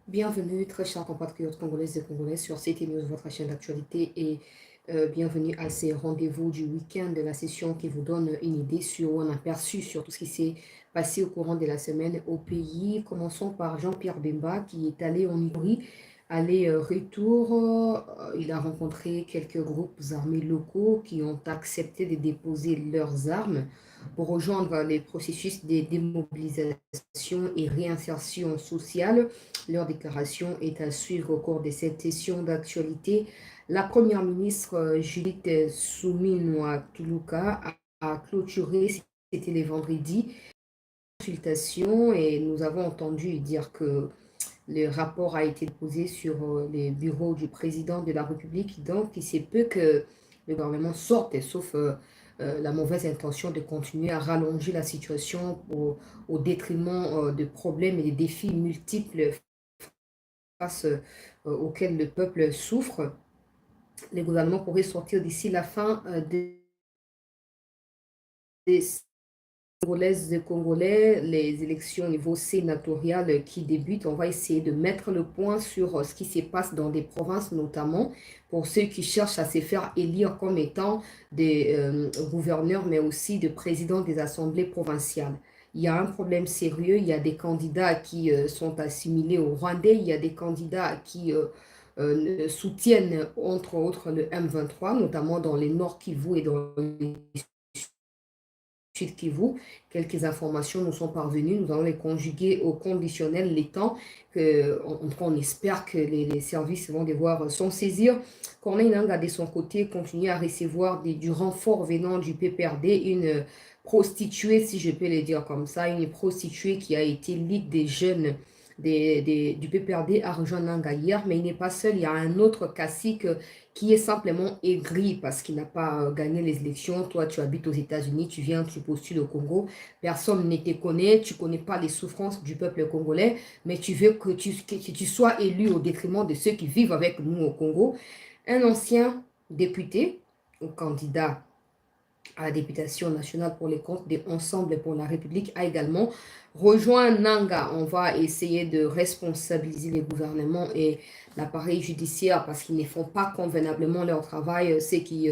Bienvenue, très chers compatriotes congolaises et congolais, sur CT News, votre chaîne d'actualité, et bienvenue à ces rendez-vous du week-end de la session qui vous donne une idée sur un aperçu sur tout ce qui s'est passé au courant de la semaine au pays. Commençons par Jean-Pierre Bemba qui est allé en Ivry, aller-retour. Il a rencontré quelques groupes armés locaux qui ont accepté de déposer leurs armes pour rejoindre les processus de démobilisation et réinsertion sociale. Leur déclaration est à suivre au cours de cette session d'actualité. La première ministre Judith Suminwa Tuluka a clôturé, c'était les vendredis, consultation, et nous avons entendu dire que le rapport a été déposé sur les bureaux du président de la République. Donc, il se peut que le gouvernement sorte, sauf la mauvaise intention de continuer à rallonger la situation au détriment de problèmes et des défis multiples face auxquels le peuple souffre. Les gouvernements pourraient sortir d'ici la fin des Congolaises et Congolais, les élections au niveau sénatorial qui débutent. On va essayer de mettre le point sur ce qui se passe dans des provinces, notamment pour ceux qui cherchent à se faire élire comme étant des gouverneurs, mais aussi de présidents des assemblées provinciales. Il y a un problème sérieux, il y a des candidats qui sont assimilés aux Rwandais, il y a des candidats qui soutiennent entre autres le M23, notamment dans les Nord Kivu et dans les Sud Kivu. Quelques informations nous sont parvenues, nous allons les conjuguer au conditionnel, les temps que, on espère que les services vont devoir s'en saisir. Corneille Nangaa, de son côté, continue à recevoir du renfort venant du PPRD, une prostituée, si je peux le dire comme ça, une prostituée qui a été ligue des jeunes du PPRD a rejoint Nangaa hier, mais il n'est pas seul, il y a un autre cacique qui est simplement aigri parce qu'il n'a pas gagné les élections. Toi, tu habites aux États-Unis, tu viens, tu postules au Congo, personne ne te connaît, tu ne connais pas les souffrances du peuple congolais, mais tu veux que tu sois élu au détriment de ceux qui vivent avec nous au Congo. Un ancien député ou candidat à la députation nationale pour les comptes de Ensemble pour la République a également rejoint Nangaa. On va essayer de responsabiliser les gouvernements et l'appareil judiciaire parce qu'ils ne font pas convenablement leur travail, ce qui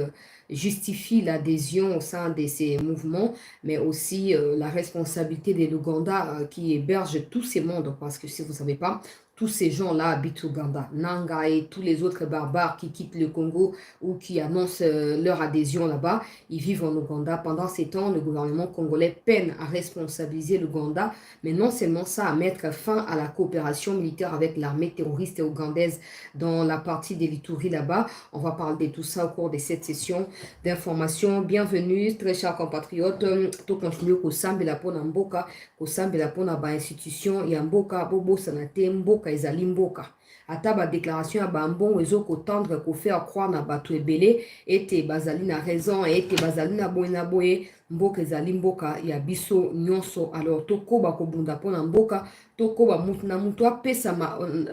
justifie l'adhésion au sein de ces mouvements, mais aussi la responsabilité de l'Ouganda qui héberge tous ces mondes, parce que si vous ne savez pas, tous ces gens-là habitent au Ouganda. Nangaa et tous les autres barbares qui quittent le Congo ou qui annoncent leur adhésion là-bas, ils vivent en Ouganda. Pendant ces temps, le gouvernement congolais peine à responsabiliser l'Ouganda, mais non seulement ça, à mettre fin à la coopération militaire avec l'armée terroriste ougandaise dans la partie de l'Ituri là-bas. On va parler de tout ça au cours de cette session d'information. Bienvenue, très chers compatriotes. Tout continue kosambela pona mboka, kosambela pona ba institution ya mboka, bobo sanate mboka ezali mboka. Ata ba déclaration ya bambon ezo kotendre ko faire croire na bato ebele ete bazali na raison ete bazali na boye na boye. Mboka ezali mboka ya biso nyonso. Alors tokoba kobunda pona mboka, tokoba mutu na mutu apesa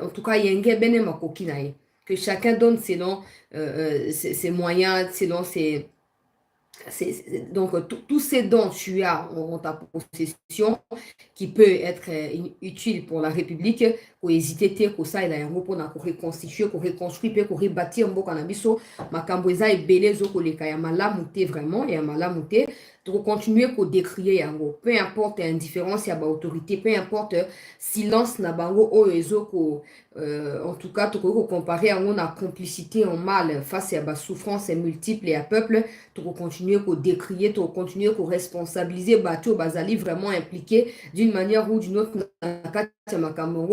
en tout cas yenge bene makoki na ye. Que chacun donne selon ses moyens, selon ses donc, tous ces dons tu as en ta possession qui peut être utile pour la République, pour hésiter, pour ça, il a un mot pour reconstituer, pour reconstruire, pour rebâtir mboka na biso, makambo eza ebele zo koleka ya malamu te vraiment, ya malamu te, pour continuer pour décrier yango. Peu importe indifférence ya ba autorité, peu importe silence na bango o ezo ko en tout cas, tu peux comparer à une complicité en mal face à la souffrance multiple et à peuple, tu peux continuer à décrier, tu peux continuer à responsabiliser, tu vas vraiment impliqué d'une manière ou d'une autre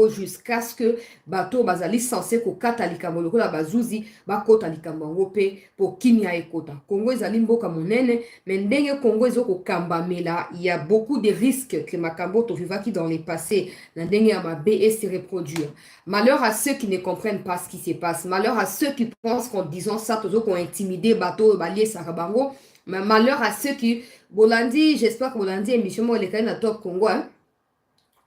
jusqu'à ce que bateau bazali censé ko kata likambo la bazuzi ba kota likambo pe pour kimia ekota. Congo ezali mboka monene, mais ndenge Congo ezoko kambamela, il y a beaucoup de risques que makambo to vivaki dans les passés, na ndenge ya mabe et se reproduire. Malheur à ceux qui ne comprennent pas ce qui se passe. Malheur à ceux qui pensent qu'en disant ça, tous ceux qui ont intimidé bateau, balier, sarabango. Mais malheur à ceux qui... Bolandi, j'espère que Bolandi émission, moi, les na top Congo, hein.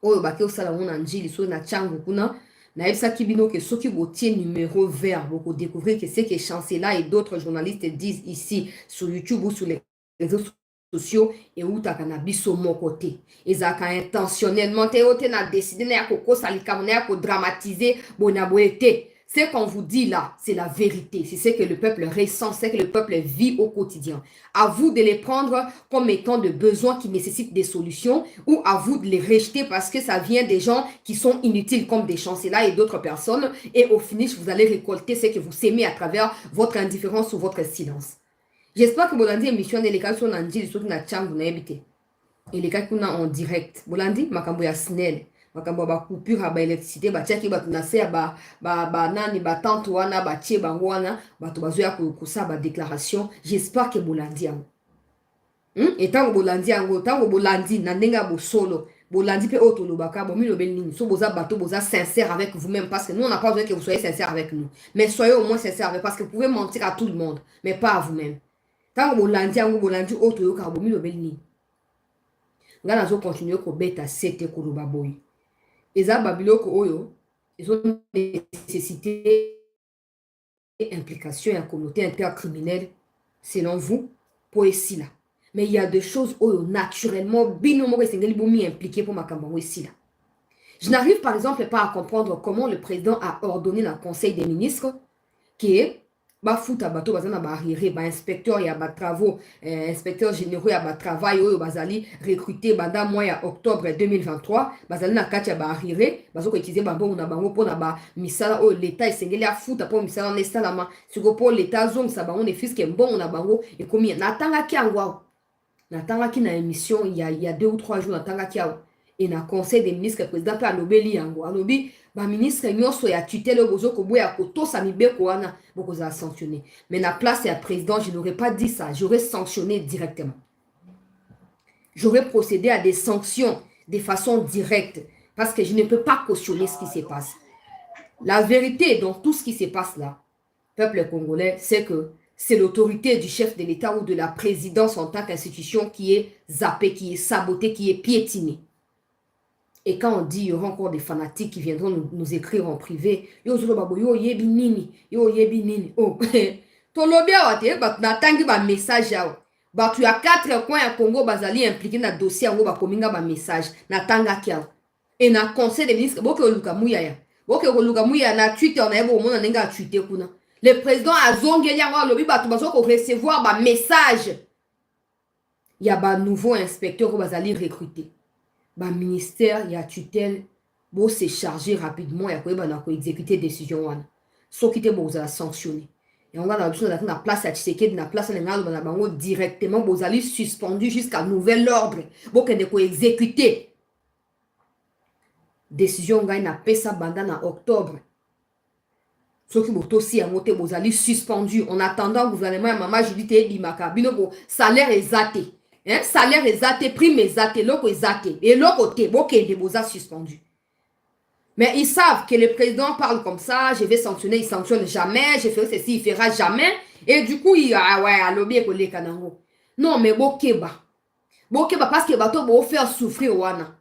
Oh, bake osala mona njili, so na changu kuna. Na ebsa kibino que ceux qui botiennent numéro vert, vous découvrez que c'est que Chancela et d'autres journalistes disent ici sur YouTube ou sur les réseaux sociaux et où ta cannabis au mon côté. Et ça intentionnellement na décidé na koko salika na ko dramatiser bonaboete. Ce qu'on vous dit là, c'est la vérité. C'est ce que le peuple ressent, c'est ce que le peuple vit au quotidien. À vous de les prendre comme étant de besoins qui nécessitent des solutions ou à vous de les rejeter parce que ça vient des gens qui sont inutiles comme des chanceliers et d'autres personnes. Et au finish, vous allez récolter ce que vous sémez à travers votre indifférence ou votre silence. J'espère que Bolandi émission de l'école sur Nandi, surtout na chambre na habité. Et les cas qu'on a en direct. Bolandi, makambo ya snell. Makambo ba coupure ba électricité, ba tiaki ba tunase ba nani ba tante wana ba tie ba wana, ba to bazoya ko sa ba déclaration. J'espère que Bolandi am. Et tant que Bolandi ango, tant que Bolandi na ndenga bo solo. Bolandi pe auto lobaka, bo mi lobel nini. So boza bateau, boza sincère avec vous-même parce que nous on n'a pas besoin que vous soyez sincère avec nous. Mais soyez au moins sincère avec parce que vous pouvez mentir à tout le monde, mais pas à vous-même. Tant que Bolandi ango, Bolandi auto yoka, bo mi lobel nini. Nga nazo continuer ko beta sete ko lobaboy. Eza babiloko oyo, ils ont nécessité implication et un communauté intercriminelle, selon vous, pour ici là. Mais il y a des choses oyo naturellement binomo esengeli bomi impliqué pour makambo ici là. Je n'arrive par exemple pas à comprendre comment le président a ordonné dans le Conseil des ministres qui est ba futa bato bazana ba arriéré ba inspecteur ya ba travaux inspecteur généraux ya ba travail oyo bazali recruté banda mois ya octobre 2023 bazali na kati ya ba arriéré bazoko utiliser ba bongo na bango pona ba misala oyo l'état esengeli a futa po misala na estalama siko po l'état zong sa bango ne fiske mbongo na bango et combien natanga ki angwa natanga ki na émission il y a 2 ou 3 jours natanga ki et na conseil des ministres président pe alobeli yango alobi ba ministre nyonso ya tutelle bozo ko boya ko to sa mibeko wana boko za sanctionner mais na place ya président je n'aurais pas dit ça, j'aurais sanctionné directement, j'aurais procédé à des sanctions de façon directe parce que je ne peux pas cautionner ce qui se passe. La vérité dans tout ce qui se passe là, peuple congolais, c'est que c'est l'autorité du chef de l'État ou de la présidence en tant qu'institution qui est zappée, qui est sabotée, qui est piétinée. Et quand on dit il y aura encore des fanatiques qui viendront nous écrire en privé, yo zolo babo yo yebi nini, yo yebi nini. Oh, tolobia wate bat na tangi ba message yao. Ba tu a 4 coins à Congo bazali impliqué na dossier ngo ba kominga ba message na tanga kiao. Et na conseil des ministres boke oluka muya ya. Boke oluka muya na Twitter na ebo mona nenga Twitter kuna. Le président a zongeli yango lobi ba tu bazo ko recevoir ba message. Il y a ba nouveau inspecteur bazali recruté. Ba ministère ya tutelle bo se charger rapidement ya koyeba na ko exécuter décision wana soki te bozala sanctionner et on va dans la place à Tshisekedi na place na ngalo na bango directement bozali suspendu jusqu'à nouvel ordre bo kende ko exécuter décision ngai na pesa banda na octobre soki botosi yango te bozali suspendu en attendant gouvernement ya mama Judith Ebimaka bino bo salaire exacté. Hein, salaire exacté, prime exacté, loko exacté. Et l'autre côté, des beaux-arts suspendus. Mais ils savent que le président parle comme ça, je vais sanctionner, il sanctionne jamais, je ferai ceci, il fera jamais. Et du coup, il a ouais, lobby pour les canards. Non, mais bokeba. Bokeba parce que bato bo faire souffrir wana.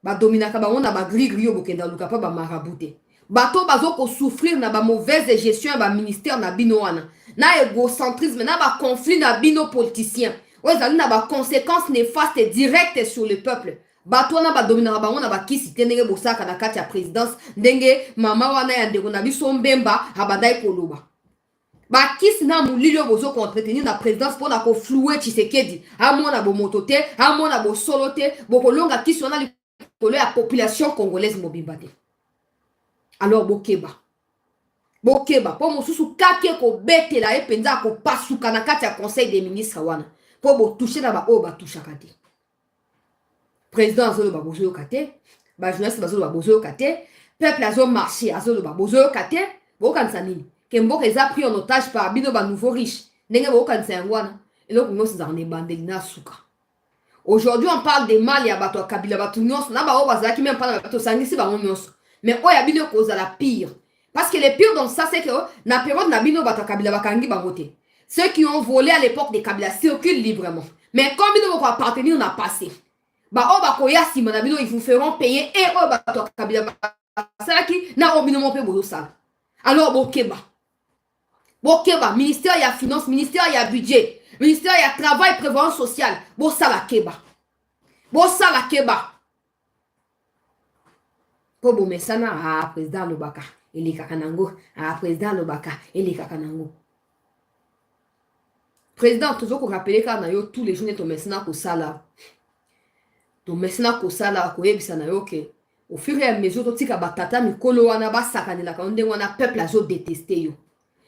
Ba dominaka ba ona ba gri-grio bokenda luka pa ba marabouté. Bato bazo ko souffrir na ba mauvaise gestion ba ministère na bino wana. Na égocentrisme, na ba conflit na bino politicien. Ouais, ça a des conséquences néfastes et directes sur le peuple. Batona ba domina ba ona ba kisi tenenge bosaka na kati ya présidence ndenge mama wana ya ndeko na biso mbemba abandai koloba. Ba kisi na mulilo bozo ko entretenir na présidence pour na ko flouer Tshisekedi. Amona bo motote, amona bo solote, bo kolonga kisi wana likolo ya population congolaise mobimba te. Alors bokeba. Bokeba po mosusu kake ko betela e penza ko pasuka na kati ya conseil des ministres wana. Pour toucher la ba o ba toucha kate président azolo ba bozo kate ba journaliste bazolo ba bozo kate peuple azo marché azolo ba bozo kate bo kanisa nini ke mboka eza pris en otage par bino ba nouveau riche ndenge bo kanisa yangwana eloko nyonso za ne bandeli na suka. Aujourd'hui on parle des mal ya bato kabila bato nyonso na ba o bazaki même pas na bato sangisi ba nyonso mais o ya bino ko za la pire parce que le pire dans ça c'est que na période na bino bato kabila bakangi bangote. Ceux qui ont volé à l'époque des Kabila circulent librement. Mais comme ils vont appartenir, on a passé. Bah, oh, bah, koya si manabino, ils vous feront payer et oh, bah, toi, Kabila, ça qui n'a obino mon peu ça. Alors, bon, keba. Bokeba, ministère ya finance, ministère ya budget, ministère ya travail, prévoyance sociale. Bosala keba. Bosala keba. Po bomesana président Lobaka. Ele kakanango. Président Lobaka. Ele kakanango. Président, toujours qu'on rappelle quand tous les jours, ton messina ko sala. Ton messina ko sala ko yebisa na yo ke. Au fur et à mesure, to tika batata mikolo wana ba sakanela ka onde wana peuple azo détester yo.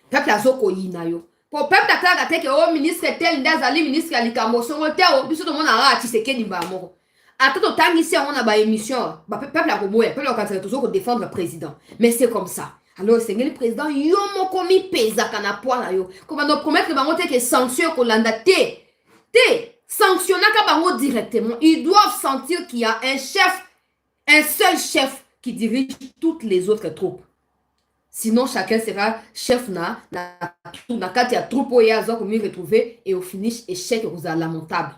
Peuple azo ko yina yo. Pour peuple ataka te ke o ministre tel ndazali ministre ya likambo songo te o biso to mona ra Tshisekedi ba moko. Ata to tangisi on a ba émission, ba peuple a ko boya, peuple ka toujours ko défendre le président. Mais c'est comme ça. Alors, c'est le président, yo moko mi pesa kana poala yo. Comme on promettre bango te que sanction ko landa te. Sanctionnaka bango directement. Ils doivent sentir qu'il y a un chef, un seul chef qui dirige toutes les autres troupes. Sinon, chacun sera chef na kati ya troupe oyo azo komi retrouver et au finish échec rosa lamentable.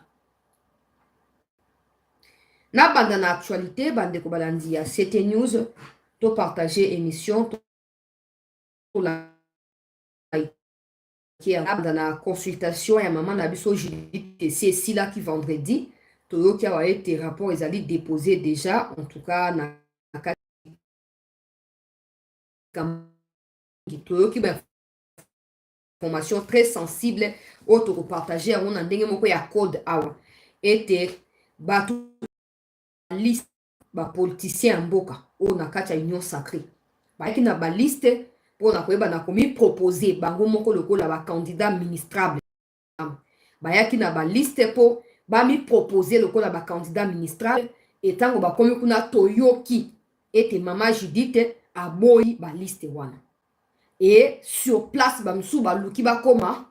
Na banda na actualité, bande ko balandi ya CT News, to partager émission pour la qui est dans la consultation et maman nabiso Judith c'est ici là qui vendredi tout qui a été rapport ils allaient déposer déjà en tout cas na tout qui information très sensible auto partager on a ndenge moko ya code awa était batu liste ba politicien mboka o na kati ya union sacrée ba ki na ba liste pour na koyeba na komi proposer bango moko lokola ba candidat ministrable bayaki na ba liste po ba mi proposer lokola ba candidat ministrable etango ba komi kuna toyoki ete mama Judith aboyi ba liste wana et sur place ba msu ba luki ba koma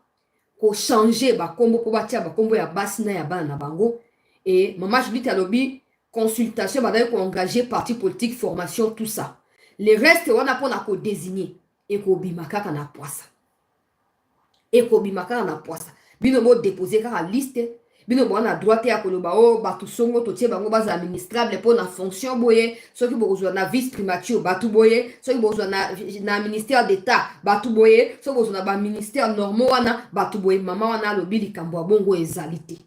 ko changer ba kombo po batia ba kombo ya basi na ya bana na bango et mama Judith alobi consultation ba ko engager parti politique formation tout ça les restes wana pona ko désigner et ko bimakaka na poisa bino mo déposer ka liste bino bo na droite ya koloba o batu songo to tie bango baza administrable pour na fonction boye soki bozwa na vice primature batu boye soki bozwa na ministère d'état batu boye soki bozwa na ba ministère normaux wana batu boye mama wana lobi likambo bongo ezalité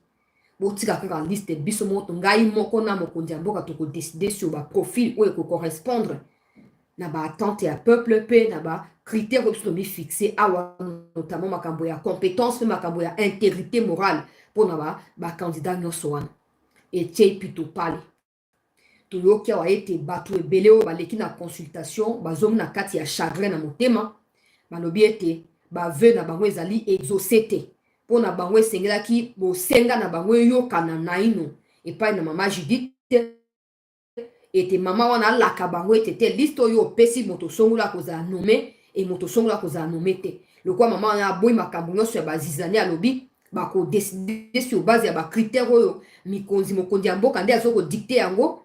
botika ka liste biso moto ngai moko na mokonzi mboka to ko décider sur ba profil ou ko correspondre na ba attente ya peuple pe na ba critères que sont fixés awa notamment makambo ya compétence makambo ya intégrité morale pour na ba candidat nyonso wana et tie plutôt parler to yoki awa ete batu ebele o baleki na consultation bazomu na kati ya chagrin na motema balobi ete ba vœu na bango ezali exaucé te pour na bango esengelaki bosenga na bango yokana naino epai na mama Judith ete mama wana laka bango ete te liste oyo opesi moto songola kozala nommé et moto songola kozala nommé te lokwa mama wana aboyi makambo nyonso ya bazizani alobi bako décider sur base ya ba critères oyo mokonzi ya mboka nde azo ko dicter yango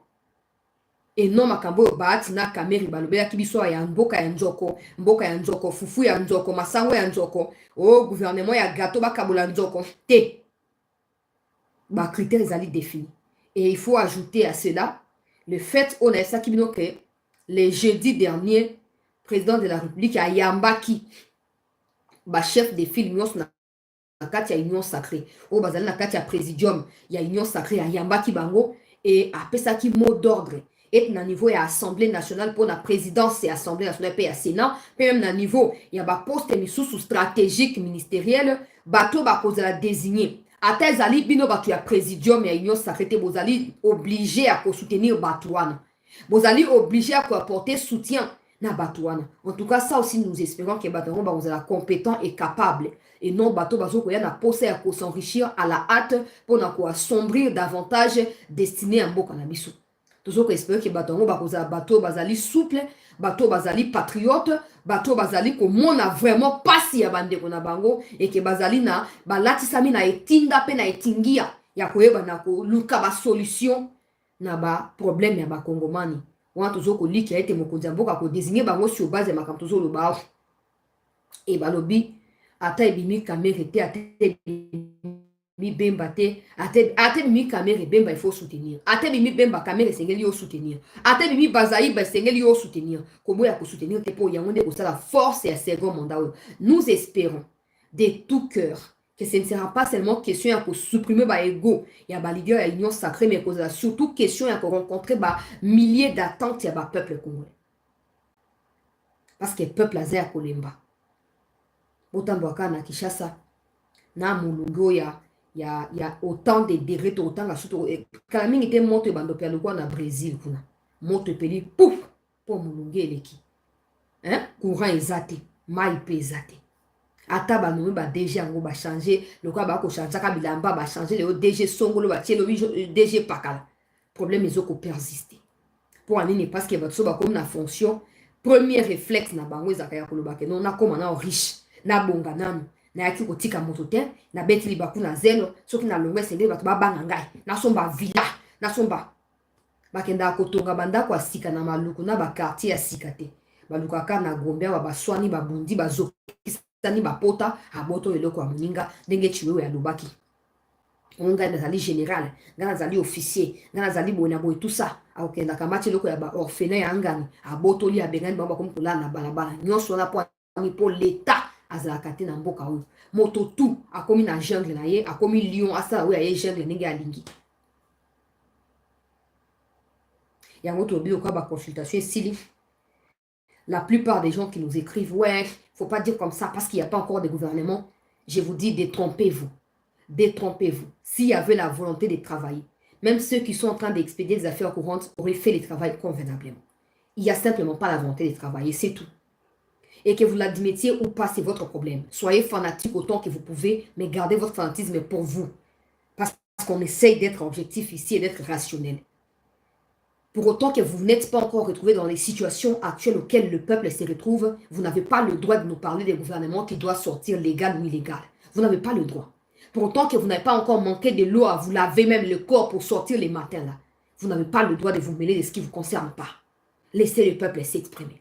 et non makambo oyo baati na kameri balobelaki biso ya mboka ya nzoko fufu ya nzoko masango ya nzoko o gouvernement ya gâteau bakabola nzoko te ba critères ezali définis et il faut ajouter à cela le fait on a ça qui que le jeudi dernier président de la République a yambaki ba chef de file nyonso na kati ya union sacrée o bazali na kati ya présidium ya union sacrée a yambaki bango et apesaki mot d'ordre et na niveau ya assemblée nationale pour la présidence et assemblée nationale pe ya sénat pe même na niveau ya ba poste misusu stratégique ministériel bato ba kozala désigner ata ezali bino bato ya présidium ya union sacrée te bozali obligé à soutenir bato wana bozali obligé à apporter soutien na bato wana en tout cas ça aussi nous espérons que bato ba kozala compétent et capable et non bato bazo koya na posa ya ko s'enrichir à la hâte pour na ko assombrir davantage destiné à mboka na biso toujours espérer que bato ba kozala bato bazali souple bato bazali patriote bato bazali komona vraiment pasi ya bandeko na bango et que bazali na balatisami na etinda pe na etingia ya koyeba na koluka ba solution na ba problème ya ba kongomani wana toujours koliki ya ete mokonzi ya mboka ko désigner bango sur base ya makambo toujours loba et balobi ata ebimi kamere te ata mi bemba te ate mi kamere bemba il faut soutenir ate mi bemba kamere sengeli yo soutenir ate mi bazaï ba sengeli yo soutenir kobo ya ko soutenir te po yango nde ko sala force ya second mandat. Nous espérons de tout cœur que ce ne sera pas seulement question ya ko supprimer ba ego ya ba leader ya union sacrée, mais que surtout question ya ko rencontrer ba milliers d'attentes ya ba peuple congolais, parce que peuple azaya kolemba botambo aka na Kinshasa na mulungu ya autant de degrés autant la surtout kala mingi te moto ebando pe alukwa na Brésil kuna moto epeli pouf po mulungu eleki courant ezate mai pe ezate ata banome ba DG yango ba changer lokwa ba ko changer ka bilamba ba changer le DG songolo ba tielo DG pakala problème ezoko persister pour anini parce que bato ba comme na fonction premier réflexe na bango ezaka ya koloba ke non na koma na riche na bonga nanu na yaki kotika moto te na beti libaku na zelo soki na longwe sende bato babanga ngai na somba villa na somba bakenda kotonga bandako ya sika na maluku na bakartier ya sika te balukaka na Gombe wa baswani babundi bazokisani bapota aboto eloko ya moninga ndenge chiwewe ya lobaki ngai nazali général ngai nazali officier ngai nazali boye boye tout ça akokendaka mati eloko ya baorphelin ya ngani abotoli abengani bango bakomi kolala na balabala nyonso wana po l'état azalaka te na mboka oyo moto tu akomi na jungle na ye akomi lion asala oyo aye jungle ndenge alingi yango tolobi lokola baconsultation esili. La plupart des gens qui nous écrivent ouais faut pas dire comme ça parce qu'il n'y a pas encore de gouvernement, je vous dis détrompez-vous. Détrompez-vous. S'il y avait la volonté de travailler, même ceux qui sont en train d'expédier des affaires courantes auraient fait le travail convenablement. Il n'y a simplement pas la volonté de travailler, c'est tout. Et que vous l'admettiez ou pas, c'est votre problème. Soyez fanatique autant que vous pouvez, mais gardez votre fanatisme pour vous. Parce qu'on essaye d'être objectif ici et d'être rationnel. Pour autant que vous n'êtes pas encore retrouvé dans les situations actuelles auxquelles le peuple se retrouve, vous n'avez pas le droit de nous parler des gouvernements qui doivent sortir légal ou illégal. Vous n'avez pas le droit. Pour autant que vous n'avez pas encore manqué de l'eau à vous laver même le corps pour sortir les matins là, vous n'avez pas le droit de vous mêler de ce qui ne vous concerne pas. Laissez le peuple s'exprimer.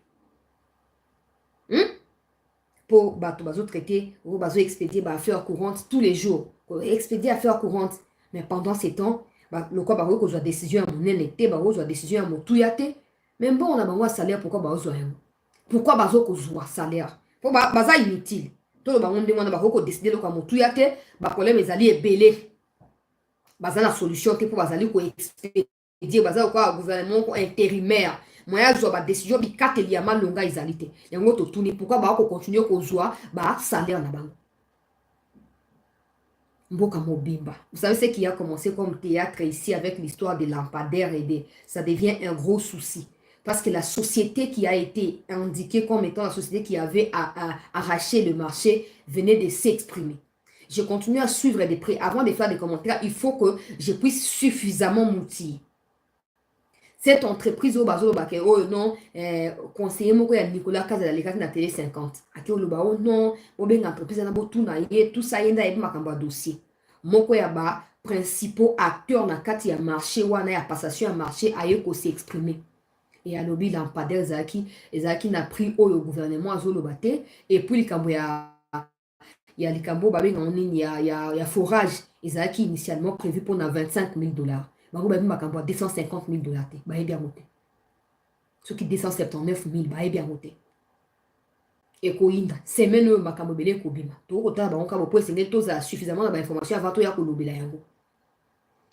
Pour traiter, ou expédier affaires courantes tous les jours. Expédier affaires courantes. Mais pendant ces temps, le quoi bah que décision à mon été, décision à mon tuyate. Même bon, on a un salaire, pourquoi pourquoi bazo ko salaire? Pour baza inutile. Tout le monde demande à décider de mon tuyate, problème est allé belé. Baza la solution pour bazali ko expédier, baza quoi gouvernement intérimaire. Moi je ba décision bi kateliama longa izalité. Yango to tourner pourquoi ba ko continuer ko joie ba salaire na bango. Mboka Mobimba. Vous savez ce qui a commencé comme théâtre ici avec l'histoire des lampadaires et ça devient un gros souci. Parce que la société qui a été indiquée comme étant la société qui avait arraché le marché venait de s'exprimer. Je continue à suivre de près. Avant de faire des commentaires, il faut que je puisse suffisamment m'outiller. Cette entreprise au bazo baké oh non conseiller moko ya Nicolas Kaza la na télé 50 aki o loba oh non bo benga entreprise na bo tuna ye tout ça yenda e makamba dossier moko ya ba principaux acteurs na kati ya marché wana ya passation ya marché aye ko s'exprimer et alobi lampadaire ezaki na prix au gouvernement azo loba te et puis likambo ya likambo ba benga nini ya forage ezaki initialement prévu pour na $25,000. Bango ba makambo $250,000 te ba bien monté. Ce qui 279,000 ba bien monté. Et ko inda semaine makambo belé ko bima. To ko ta bango ka bo poser toza suffisamment d'informations avant to ya ko lobela yango.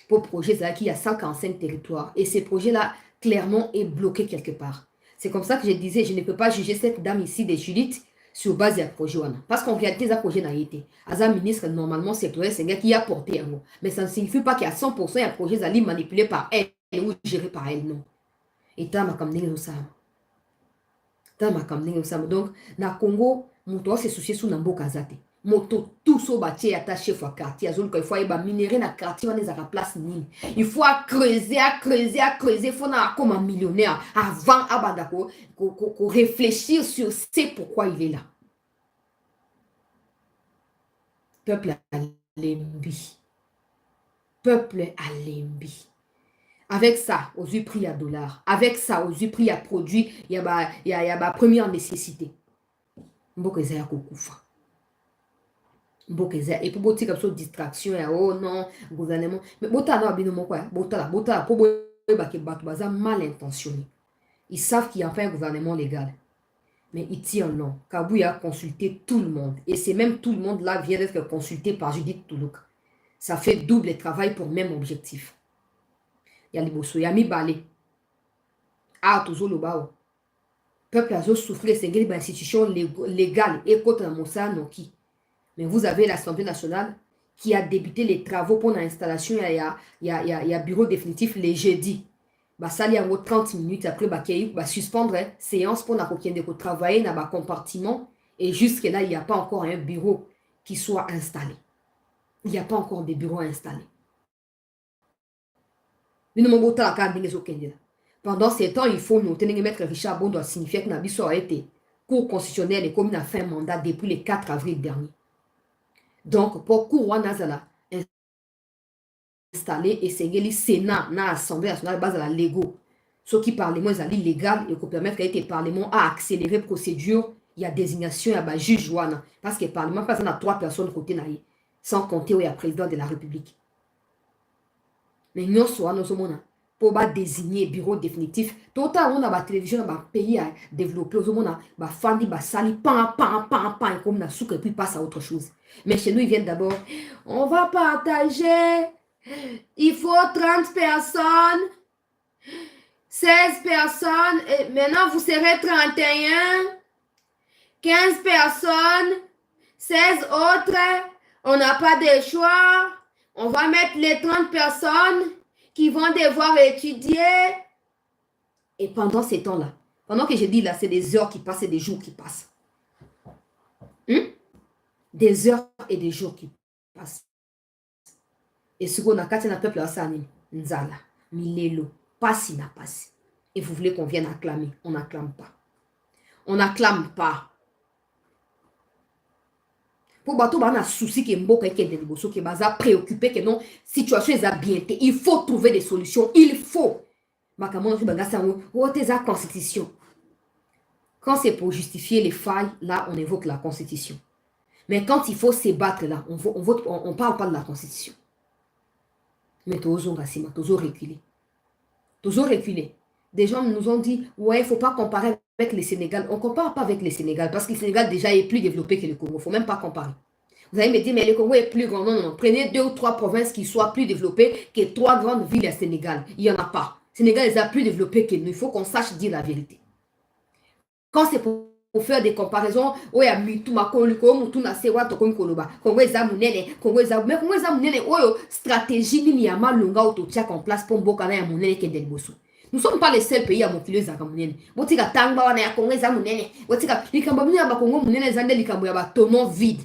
Pour projet ça qui a 145 territoires et ces projets là clairement est bloqué quelque part. C'est comme ça que je disais je ne peux pas juger cette dame ici de Judith sur base d'un projet. Parce qu'en réalité, ce projet n'a été. As un ministre, normalement, c'est un gars qui a porté un mot. Mais ça ne signifie pas qu'à 100%, un projet est manipulé par elle ou géré par elle, non. Et t'as ma kamdeng no sam. Donc, na Congo, mon toit se soucier sous Nambo Kazate. Moto tout so bâti attaché fois quartier. Azul il faut y minérer na quartier, on est à la place nini. Il faut creuser. Il faut na comme un millionnaire avant abadako ko réfléchir sur c'est pourquoi il est là. Peuple à Lembi. Peuple à Lembi. Avec ça, aux yeux prix à dollars. Avec ça, aux yeux prix à produits, il y a première nécessité. Mboko ezaya kokufa. Et pour beaucoup comme ça, distraction, oh non, gouvernement. Mais bota non, abino quoi, bota, pour beaucoup mal intentionné. Ils savent qu'il n'y a pas un gouvernement légal. Mais ils tirent non. Kabou a consulté tout le monde. Et c'est même tout le monde là vient d'être consulté par Judith Toulouk. Ça fait double travail pour même objectif. Il y a les bosso, il y a mis balé. Ah, toujours le bas. Peuple a souffert, c'est une institution légale et contre la Moussa Noki. Mais vous avez l'Assemblée nationale qui a débuté les travaux pour l'installation. Il y a bureau définitif les jeudis. Bah, ça y a 30 minutes après, bah, suspendre séance pour travailler dans le compartiment. Et jusque là, il n'y a pas encore un bureau qui soit installé. Il n'y a pas encore de bureaux installés. Pendant ces temps, il faut noter que Maître Richard Bon doit signifier que Nabiso a été cour constitutionnelle et comme il a fait un mandat depuis le 4 avril dernier. Donc, pour Cour Nazala installé et c'est le Sénat, l'Assemblée nationale, base à la Lego. Ce qui parlement est illégal et qui permet que le Parlement a accéléré la procédure, il y a désignation, il y a juge. Parce que le Parlement, il y a 3 personnes côté naïe, sans compter où il y a le président de la République. Mais nous sommes pour désigner bureau définitif. Tout le temps, on a la télévision dans le pays à développer. On a la famille, la sali, pan, comme la soupe et puis passe à autre chose. Mais chez nous, ils viennent d'abord. On va partager. Il faut 30 personnes, 16 personnes. Et maintenant, vous serez 31, 15 personnes, 16 autres. On n'a pas de choix. On va mettre les 30 personnes qui vont devoir étudier. Et pendant ces temps-là, pendant que je dis là, c'est des heures qui passent et des jours qui passent. Des heures et des jours qui passent. Et ce qu'on a quand un peuple à ça, Nzala, Milelo, passi na passi. Et vous voulez qu'on vienne acclamer? On n'acclame pas. On n'acclame pas. Pour bateau, on a un souci qui est mboka et qui est déliboso, qui est préoccupé que non, situation est bien. Il faut trouver des solutions. Il faut. La constitution. Quand c'est pour justifier les failles, là, on évoque la constitution. Mais quand il faut se battre, là, on parle pas de la constitution. Mais toujours reculer. Toujours reculer. Des gens nous ont dit, ouais, il ne faut pas comparer avec le Sénégal. On ne compare pas avec le Sénégal parce que le Sénégal déjà est plus développé que le Congo. Il ne faut même pas comparer. Vous allez me dire, mais le Congo est plus grand. Non, non, non. Prenez 2 ou 3 provinces qui soient plus développées que 3 grandes villes à Sénégal. Il n'y en a pas. Le Sénégal est plus développé que nous. Il faut qu'on sache dire la vérité. Quand c'est pour faire des comparaisons, oh ya mitu makoliko mutu na sewa to koloba. Congo ezamunene, Congo ezamunene, oh stratégie ni ya malunga autotia en place pour mbokana ya munene ke delboso. Nous ne sommes pas les seuls pays à mokiler zakamunene. Botika tangba wana ya Congo ezamunene. Botika likambo mini ya ba Congo munene zande likambo ya ba tonneau vide.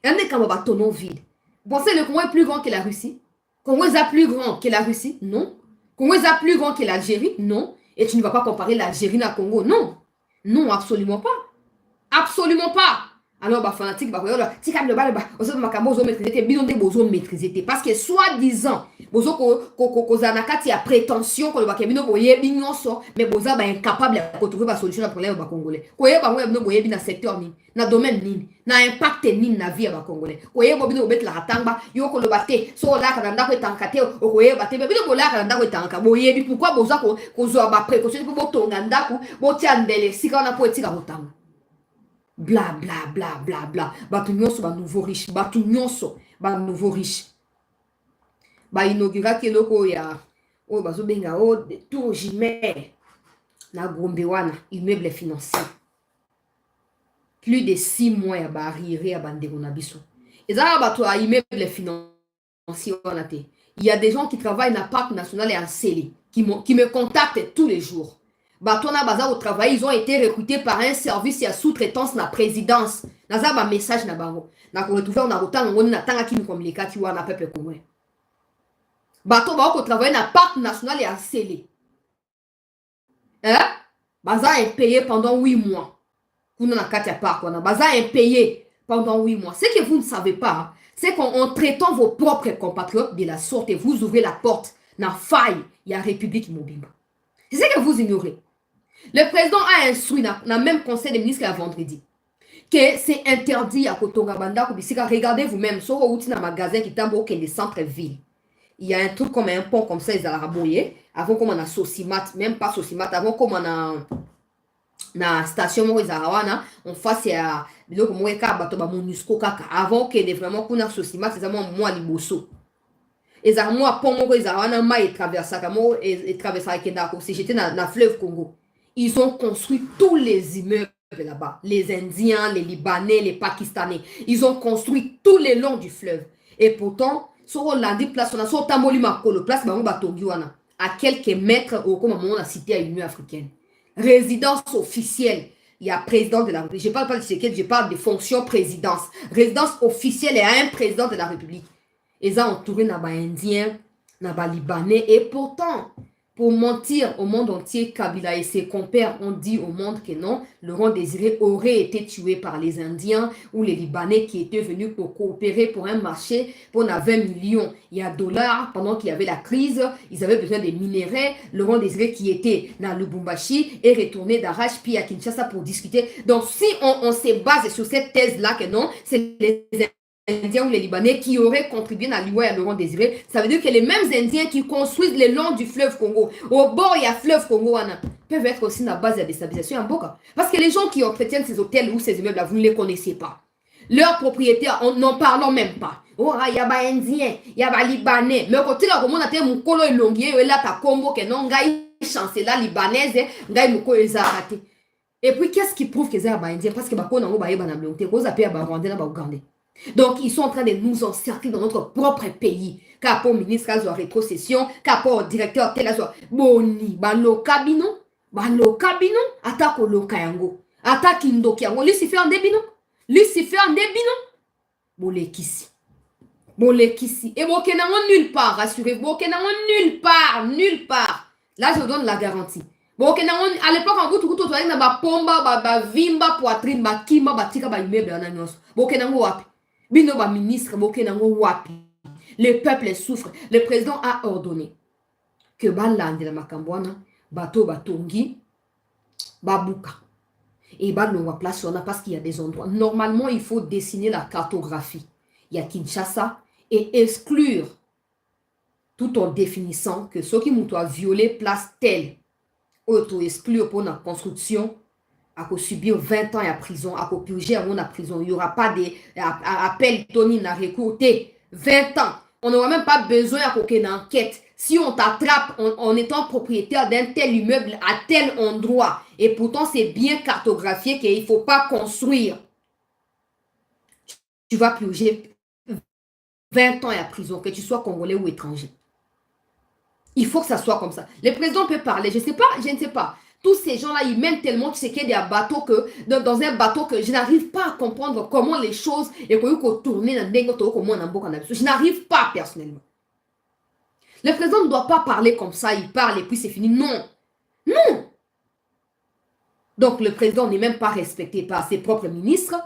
Yande likambo ba tonneau vide. Pensez le Congo est plus grand que la Russie? Congo est plus grand que la Russie? Non. Congo est plus grand que l'Algérie? Non. Et tu ne vas pas comparer l'Algérie à Congo? Non. Non, absolument pas. Absolument pas. Alors, bah, fanatique, bah, maîtriser. Parce que, soi-disant, bozo ko zanakati a prétention que le bakemino boye bignonso, mais boza ba incapable de trouver la solution à problème ba congolais. Koye ba mo no boye bi na secteur ni, na domaine ni, na impact ni na vie ba congolais. Koye bo bino bet la ratanga, yo ko le baté, so la ka ndako etankate, o koye baté, bino bo la ka ndako etanka. Boye bi pourquoi boza ko zo ba précaution pour botonga ndako, botia ndele, sika na po etika botanga. Bla bla bla bla bla. Batu nyonso ba nouveau riche. Batu nyonso ba nouveau riche. Ba inaugura keloko ya o bazo benga o tour Jimer na Gombe wana immeuble financier. Plus de 6 mois ya ba arriéré ya bandeko na biso. Ezala bato ya immeuble financier wana te. Il y a des gens qui travaillent dans le parc national et en Célé qui me contactent tous les jours. Batona baza au travail, ils ont été recrutés par un service à sous-traitance na présidence. Naza ba message na bango. Na ko retrouver on a autant ngoni na tanga kimi comme les kati wana peuple congolais. Bato ba ko travailler na parc national et à Célé. Baza impayé pendant 8 mois. Kuna na kati ya parc wana baza impayé pendant 8 mois. Ce que vous ne savez pas, c'est qu'en traitant vos propres compatriotes de la sorte, vous ouvrez la porte na faille, il y a République Mobimba. C'est ce que vous ignorez. Le président a instruit dans le même conseil des ministres à vendredi que c'est interdit à Kotonga Banda Kubisika. Regardez vous-même, sur un magasin qui est dans les centres-villes. Il y a un truc comme un pont comme ça, ils allaient avant comme on a Sosimat, même pas Sosimat, avant comme on a na station mo ezalawana on face ya biloko mo eka bato ba MONUSCO kaka avant que de vraiment kuna Sosimat c'est vraiment moi liboso ezala moi pont moko ezalawana mai traversaka mo et traversaka kenda ko si j'étais na fleuve Congo. Ils ont construit tous les immeubles là-bas, les Indiens, les Libanais, les Pakistanais, ils ont construit tout le long du fleuve. Et pourtant sur Hollande place on a sur Tamboli Makolo place bango batongi wana à quelques mètres au comme on a cité à l'Union africaine. Résidence officielle, il y a président de la République. Je ne parle pas de séquelles, je parle de fonction présidence. Résidence officielle, il y a un président de la République. Ils ont entouré les Indiens, les Libanais. Et pourtant, pour mentir au monde entier, Kabila et ses compères ont dit au monde que non, Laurent Désiré aurait été tué par les Indiens ou les Libanais qui étaient venus pour coopérer pour un marché pour 20 millions de dollars pendant qu'il y avait la crise. Ils avaient besoin des minéraux. Laurent Désiré qui était dans Lubumbashi est retourné d'Arrache puis à Kinshasa pour discuter. Donc si on se base sur cette thèse-là que non, c'est les Indiens ou les Libanais qui auraient contribué à l'Ivoire et à Laurent Désiré, ça veut dire que les mêmes Indiens qui construisent le long du fleuve Congo, au bord il y a fleuve Congo, peuvent être aussi la base de la déstabilisation en Boka. Parce que les gens qui entretiennent ces hôtels ou ces immeubles-là, vous ne les connaissez pas. Leurs propriétaires, n'en parlons même pas. Oh, il y a des Indiens, il y a des Libanais. Mais quand tu as dit mon colo est longué, et là, tu as combo que non, il chancela libanaise, il moko ezarate. Et puis, qu'est-ce qui prouve que c'est des Indiens? Parce que bah, on a un peu de Rwandais, Ougandais. Donc, ils sont en train de nous encercler dans notre propre pays. Car pour ministre, ils ont rétrocession. Car pour directeur, tel boni, balokabino, attaque au lokayango, attaque indokiango, Lucifer en débino, bolekisi. Et bokenango nulle part, rassurez-vous, bokenango nulle part. Là, je vous donne la garantie. Bokenango, à l'époque, en vous, tout le monde pomba, vimba, poitrine, kima, tika, immeuble, bokenango wapi. Bino ba ministre bokenango wapi. Le peuple souffre. Le président a ordonné que balande la makambwana bato batongi babuka et balonga place on a parce qu'il y a des endroits. Normalement, il faut dessiner la cartographie. Il y a Kinshasa et exclure tout en définissant que ceux qui m'ont violé place telle auto exclure pour la construction à subir 20 ans à prison, à purger à la prison. Il n'y aura pas d'appel Tony n'a recruté 20 ans. On n'aura même pas besoin d'une enquête. Si on t'attrape en étant propriétaire d'un tel immeuble à tel endroit, et pourtant c'est bien cartographié qu'il ne faut pas construire, tu vas purger 20 ans à prison, que tu sois congolais ou étranger. Il faut que ça soit comme ça. Le président peut parler, je ne sais pas. Tous ces gens-là, ils mènent tellement, tu sais qu'il y a des bateaux que, dans un bateau que je n'arrive pas à comprendre comment les choses, et qu'on tourner dans je n'arrive pas personnellement. Le président ne doit pas parler comme ça, il parle et puis c'est fini. Non. Donc le président n'est même pas respecté par ses propres ministres.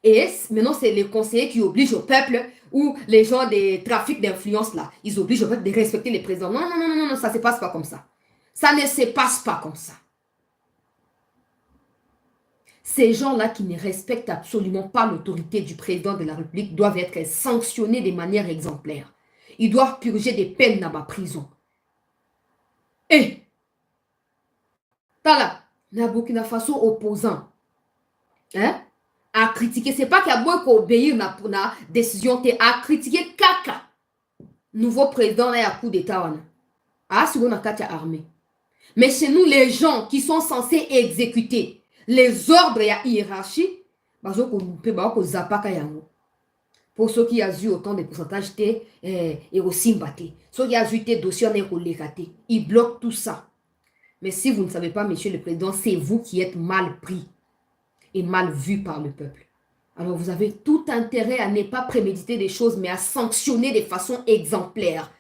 Et maintenant, c'est les conseillers qui obligent au peuple ou les gens des trafics d'influence là. Ils obligent au peuple de respecter les présidents. Non, ça ne se passe pas comme ça. Ça ne se passe pas comme ça. Ces gens-là qui ne respectent absolument pas l'autorité du président de la République doivent être sanctionnés de manière exemplaire. Ils doivent purger des peines dans ma prison. Et, là, na Burkina Faso opposant, à critiquer, c'est pas qu'il y a beau obéir pour la décision, à critiquer Kaka, nouveau président là, à coup d'État. Ah, c'est une armée. Mais chez nous, les gens qui sont censés exécuter les ordres et la hiérarchie, pour ceux qui ont eu autant de pourcentage, et aussi batté. Ceux qui ont eu des dossiers, ils bloquent tout ça. Mais si vous ne savez pas, monsieur le président, c'est vous qui êtes mal pris et mal vu par le peuple. Alors vous avez tout intérêt à ne pas préméditer des choses, mais à sanctionner de façon exemplaire.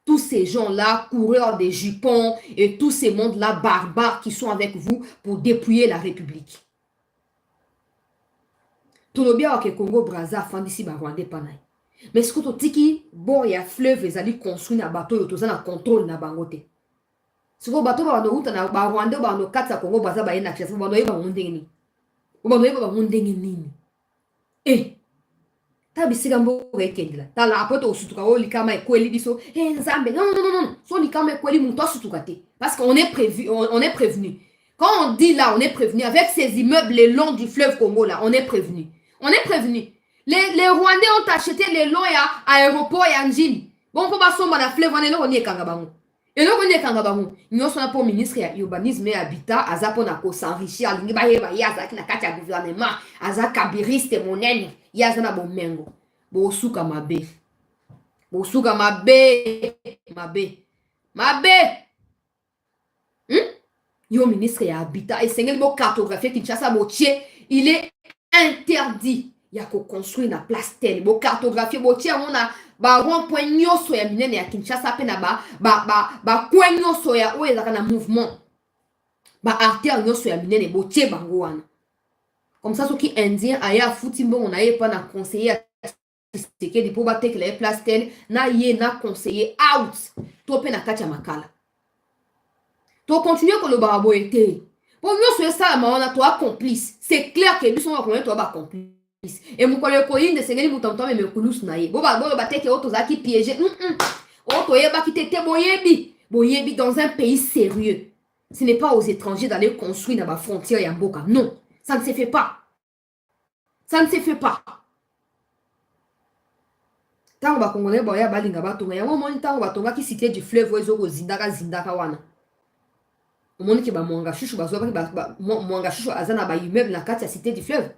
Tous ces gens-là, coureurs des jupons et tous ces mondes-là barbares qui sont avec vous pour dépouiller la République. Tolobia ke Congo Brazza fandisi ba Rwandais panay. Mais ce que tu tiki bon ya fleuve ezali construit na bateau yo toza na contrôle na bangote. Ce que bateau ba no uta na ba Rwandais ba no katsa Congo Brazza ba ina chef ba no yeba mundengini. Ba no yeba mundengini nini. Eh, tabisika mboka ekendela tala apo tosutuka oyo likama ekweli biso nzambe non non non non so likama ekweli moto asutuka te parce qu'on est prévu on est prévenu quand on dit là on est prévenu avec ces immeubles le long du fleuve Congo là on est prévenu les Rwandais ont acheté le long ya aéroport ya Njili bon mpo basomba na fleuve wana eloko ni ekanga bango eloko nini ekanga bango nyonso na mpo ministre ya urbanisme et habitat aza mpo na kosenrichir alingi bayeba ye azalaki na kati ya gouvernement aza kabiriste monene ye aza na bomengo bosuka mabe bosuka mabe mabe mabe yo ministre ya habitat esengeli bocartographie Kinshasa botie il est interdit ya koconstruire na place tele bocartographie botie yango na barond-point nyonso ya minene ya Kinshasa mpe na bakwe nyonso ya oyo ezalaka na mouvement baartere nyonso ya minene botie bango wana comme ça soki indien aye afuti mbongo na ye mpa na conseiller Tshisekedi mpo batekela ye place tele na ye na conseiller out to mpe na kati ya makala tokontinue kolobaka boye te mpo nyonso esalama wana toa complice c'est clair ke biso bakomi toa bacomplice et mokolo ekoyinde esengeli moto moto amema ekulusu na ye boloba teke oyo tozalaki piége oyo toyebaki te te boyebi dans un pays sérieux ce n'est pas aux étrangers d'aller construire na bafrontière ya mboka non ça ne se fait pas ça ne se fait pas ntango bakongolais boya balinga batonga yango omoni ntango batongaki cité du fleuve oyo ezokozindaka wana omoni ke bamwanga shushu bazwaki mwanga shushu aza na baimmeuble na kati ya cité du fleuve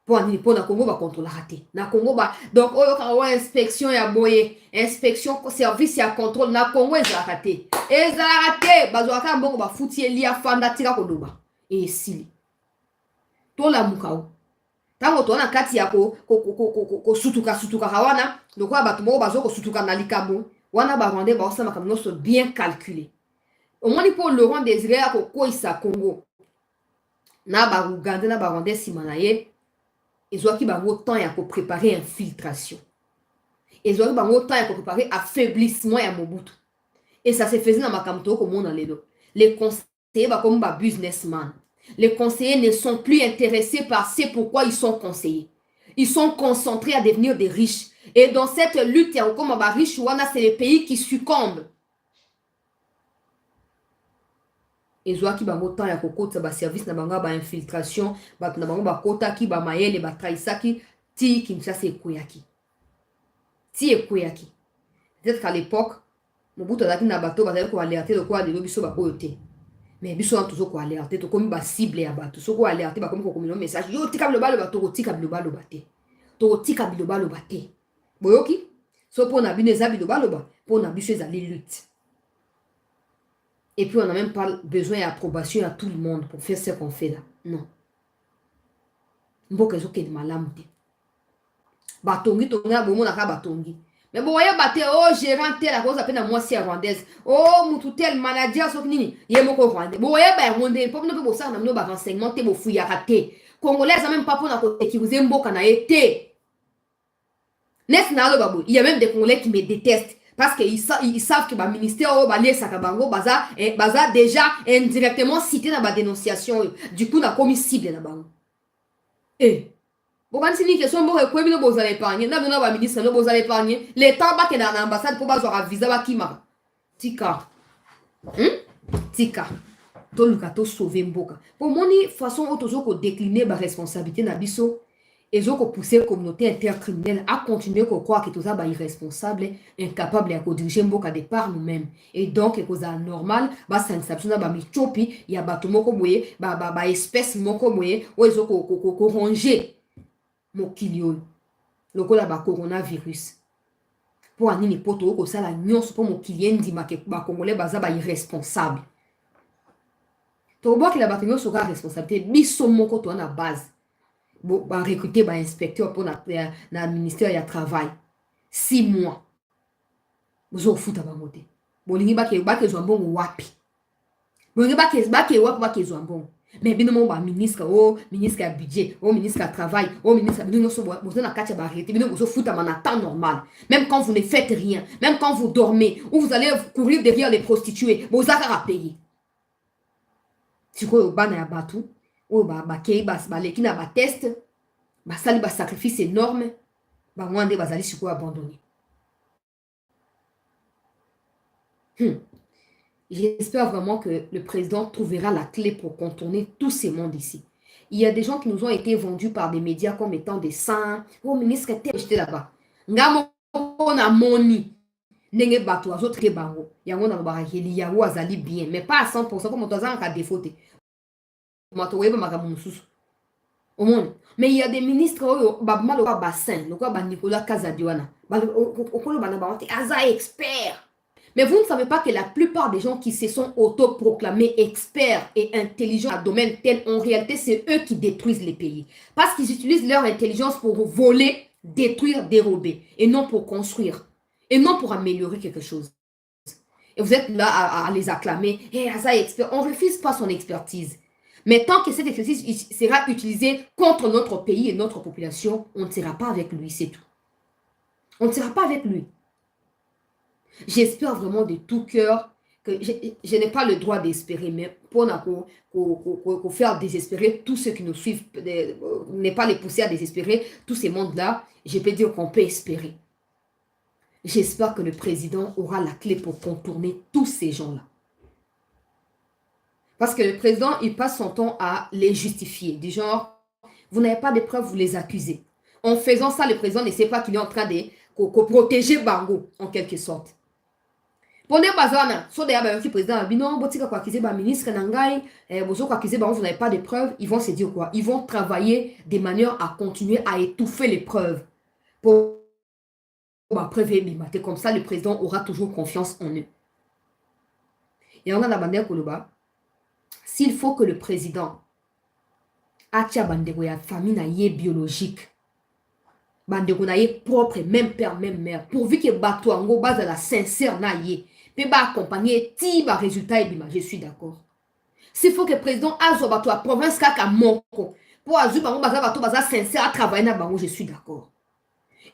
mpo anini mpo na Congo bakontrolaka te na Congo donc oyo kaka wa inspection ya boye inspection service ya contrôle na Congo ezalaka te bazwaka mbongo bafuti eli afanda tika koloba esili tolamuka o ntango toza na kati ya kosutuka wana lokola bato moko bazo kosutuka na likambo wana barwandais baosala makambo nyonso bien calculé omoni mpo Laurent Désiré ya kokweyisa Congo na barugande na barwandais nsima na ye ezwaki bango temps ya kopréparer infiltration ezwaki bango temps ya kopréparer affaiblissement ya Mobutu et ça se faisait na makambo tokomona lelo les conseillers bakomi babusinessman les conseillers ne sont plus intéressés par ce pourquoi ils sont conseillers ils sont concentrés à devenir des riches et dans cette lutte ya kokoma bariche wana c'est les pays qui succombent ezwaki bango temps ya kokotisa baservice na bango ya bainfiltration bato na bango bakotaki bamayele batrahisaki ti Kinshasa ekweyaki peut-être qu'à l'époque Mobutu azalaki na bato bazali koalerte lokola lelo biso baoyo te mais biso wana tozo koalerte tokomi basible ya bato soko koalerte bakomi kokomela message yo tika bilobaloba tokotika bilobaloba te boyoki so mpo na bino eza bilobaloba mpo na biso ezali lutte. Et puis, on n'a même pas besoin d'approbation à tout le monde pour faire ce qu'on fait là. Non. Mboka ezoke de malamu te. Batongi tonga bomo naka batongi. Mais bon, voyez bate oh gérant tel à cause appelle na mwasi ya rwandaise. Oh mutu tel manager sok nini. Ye moko rwandais. Bon, voyez ba rwandais pop no pe bo sa na no ba renseignement te bo fuyaka te. Congolais même pas pour na ko sécuriser mboka na ye te. Nes na lo babo. Il y a même des Congolais qui me détestent. Parce qu'ils savent que le ministère baza déjà indirectement cité dans la dénonciation. Du coup, on a commis cible. Et, quand c'est une question, vous allez épargner. Vous allez ministre, vous allez épargner. L'État va dans l'ambassade pour avoir un visa. Tika. Tika. Tout le cas, sauver Mboka. Pour moi, de façon, on doit décliner la responsabilité de biso. Et ont poussé la communauté intercriminelle à continuer à croire que tout ça est irresponsable, incapable de diriger Mboka de par nous-mêmes. Et donc, c'est normal, ça ne s'absente pas, il y a des gens qui espèces où ils ont rongé mon kilio, le coronavirus. Pour un nini poto, ko sala nyonso pour mon kilien dit que les Congolais sont irresponsables. Tu vois que les bâtiments sont responsabilité, biso moko to na base. Recruter un inspecteur pour le ministère du travail 6 mois vous avez foutu à bamoté bolingi bake zwambon wapi bolingi bake wapi zwambon mais bien mon ministre ministre à budget ministre à travail ministre bino so vous na katia ba arrêter bino vous foutu à temps normal même quand vous ne faites rien même quand vous dormez ou vous allez courir derrière les prostituées vous avez payer sikoyo bana ya batu oyo bakei baleki na bateste basali ba sacrifice énorme, bango nde bazali sikoyo abandonné. J'espère vraiment que le président trouvera la clé pour contourner tous ces mondes ici. Il y a des gens qui nous ont été vendus par des médias comme étant des saints. Oh, ministre, j'étais là-bas. Ngamo na moni. Nenge bato azotre bango. Yango na lobaka keli yango azali bien. Mais pas à 100%. Comme on a un défaut. Mais il y a des ministres qui bassin, Nicolas Kazadiwana. Aza expert. Mais vous ne savez pas que la plupart des gens qui se sont autoproclamés experts et intelligents dans le domaine tel, en réalité, c'est eux qui détruisent les pays. Parce qu'ils utilisent leur intelligence pour voler, détruire, dérober, et non pour construire, et non pour améliorer quelque chose. Et vous êtes là à les acclamer. Hey, Aza est expert. On ne refuse pas son expertise. Mais tant que cette expertise sera utilisée contre notre pays et notre population, on ne sera pas avec lui, c'est tout. On ne sera pas avec lui. J'espère vraiment de tout cœur que je n'ai pas le droit d'espérer, mais pour faire désespérer tous ceux qui nous suivent, ne pas les pousser à désespérer, tous ces mondes-là, je peux dire qu'on peut espérer. J'espère que le président aura la clé pour contourner tous ces gens-là. Parce que le président, il passe son temps à les justifier. Du genre, vous n'avez pas de preuves, vous les accusez. En faisant ça, le président ne sait pas qu'il est en train de protéger Bango, en quelque sorte. Prenez Bazana, soit d'ailleurs le président a dit non, ministre Nangai, vous n'avez pas de preuves, ils vont se dire quoi? Ils vont travailler de manière à continuer à étouffer les preuves. Pour comme ça, le président aura toujours confiance en eux. Et on a la manière Koloba. S'il faut que le président atia bandeko ya famille na ye biologique, bandeko na ye propre, même père, même mère, pourvu que bato ango base la sincère na ye, pe ba accompagner ti ba résultat et bima, je suis d'accord. S'il faut que le président azo bato a province kaka moko, pour azu bango bato baza sincère à travailler na bango, je suis d'accord.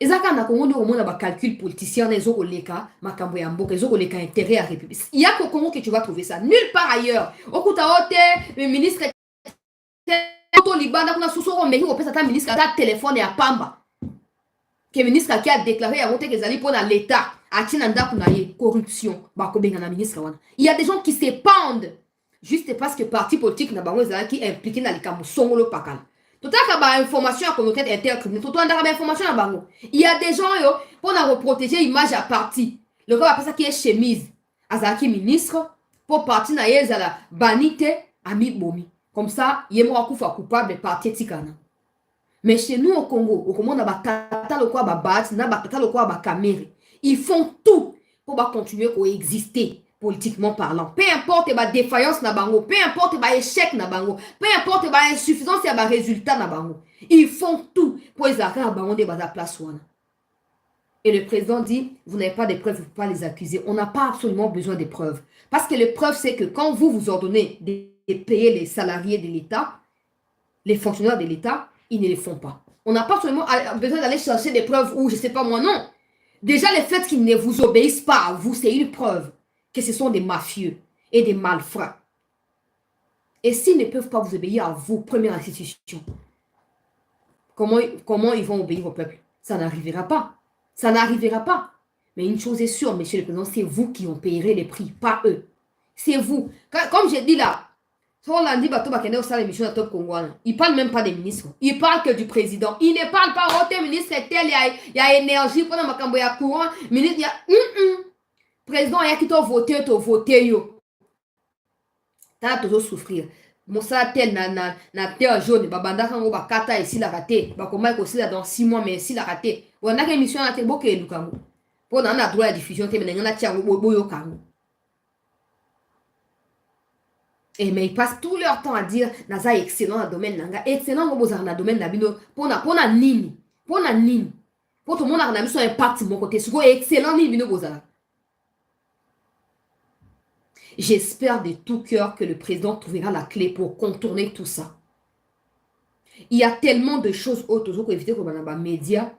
Ezaka na Congo ndio omona ba calcul politicien na ezoko leka makambo ya mboka ezoko leka intérêt à république. Il y a qu'au Congo que tu vas trouver ça, nulle part ailleurs. Okuta ote le ministre to libanda kuna susoko meki ko pesa ta ministre ta téléphone ya pamba. Que ministre qui a déclaré ya wote que ezali pour l'état a tina ndako na ye corruption ba ko benga na ministre wana. Il y a des gens qui se pendent juste parce que parti politique na bango ezali qui impliqué na likambo songolo pakala. Tout à fait, information à communauté intercriminelle. Tout à fait, information à bango. Il y a des gens pour protéger l'image à parti. Le gars appelle ça qui est chemise. Azaki ministre pour partir na yezala banité ami bomi. Comme ça, yemo akufa coupable parti tikana. Mais chez nous au Congo, au Congo on a batata le quoi babat, na batata le quoi ba caméré. Ils font tout pour continuer à exister. Politiquement parlant, peu importe la défaillance na bango, peu importe l'échec na bango, peu importe l'insuffisance et le résultat na bango, ils font tout pour les arrêter à bango de la place. Et le président dit, vous n'avez pas de preuves, vous ne pouvez pas les accuser. On n'a pas absolument besoin de preuves. Parce que les preuves, c'est que quand vous ordonnez de payer les salariés de l'État, les fonctionnaires de l'État, ils ne les font pas. On n'a pas absolument besoin d'aller chercher des preuves ou je ne sais pas moi, non. Déjà, le fait qu'ils ne vous obéissent pas à vous, c'est une preuve que ce sont des mafieux et des malfrats. Et s'ils ne peuvent pas vous obéir à vous, première institution, comment ils vont obéir au peuple? Ça n'arrivera pas. Ça n'arrivera pas. Mais une chose est sûre, monsieur le président, c'est vous qui en payerez les prix, pas eux. C'est vous. Comme j'ai dit là, il ne parle même pas des ministres. Il parle que du président. Il ne parle pas au ministre tel, il y a énergie, pour il y a courant, ministre, il y a... Président, il y a qui t'ont voté, yo. T'as toujours souffrir. Mossa tel na tel jaune, babanda kango bakata ici la raté. Bakoma aussi là dans 6 mois, mais ici la raté. On a une émission à Tebo que Lukango. Pour dans la droit à diffusion, on a tia boyo kango. Et mais ils passent tout leur temps à dire Naza excellent dans le domaine nanga. Excellent dans le domaine nabino. Pour na nini. Pour na nini. Pour tout le monde a mis son impact mon côté. C'est excellent ni bino bozala. J'espère de tout cœur que le président trouvera la clé pour contourner tout ça. Il y a tellement de choses autres pour éviter que les médias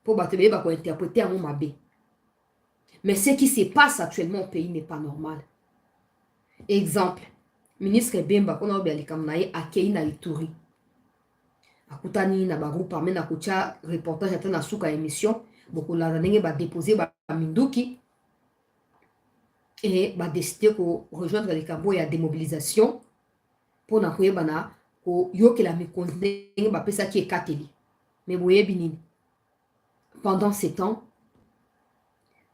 pour interpréter un mot. Mais ce qui se passe actuellement au pays n'est pas normal. Exemple, ministre Bemba, on a accueilli na Ituri. akutani na groupe armé na kotia reportage ata na suka émission bokolanda ndenge badépose baminduki et badécide korejoindre likambo ya démobilisation mpona koyebana koyokela mikonzi ndenge bapesaki ekateli. Mais boyebi nini, pendant ce temps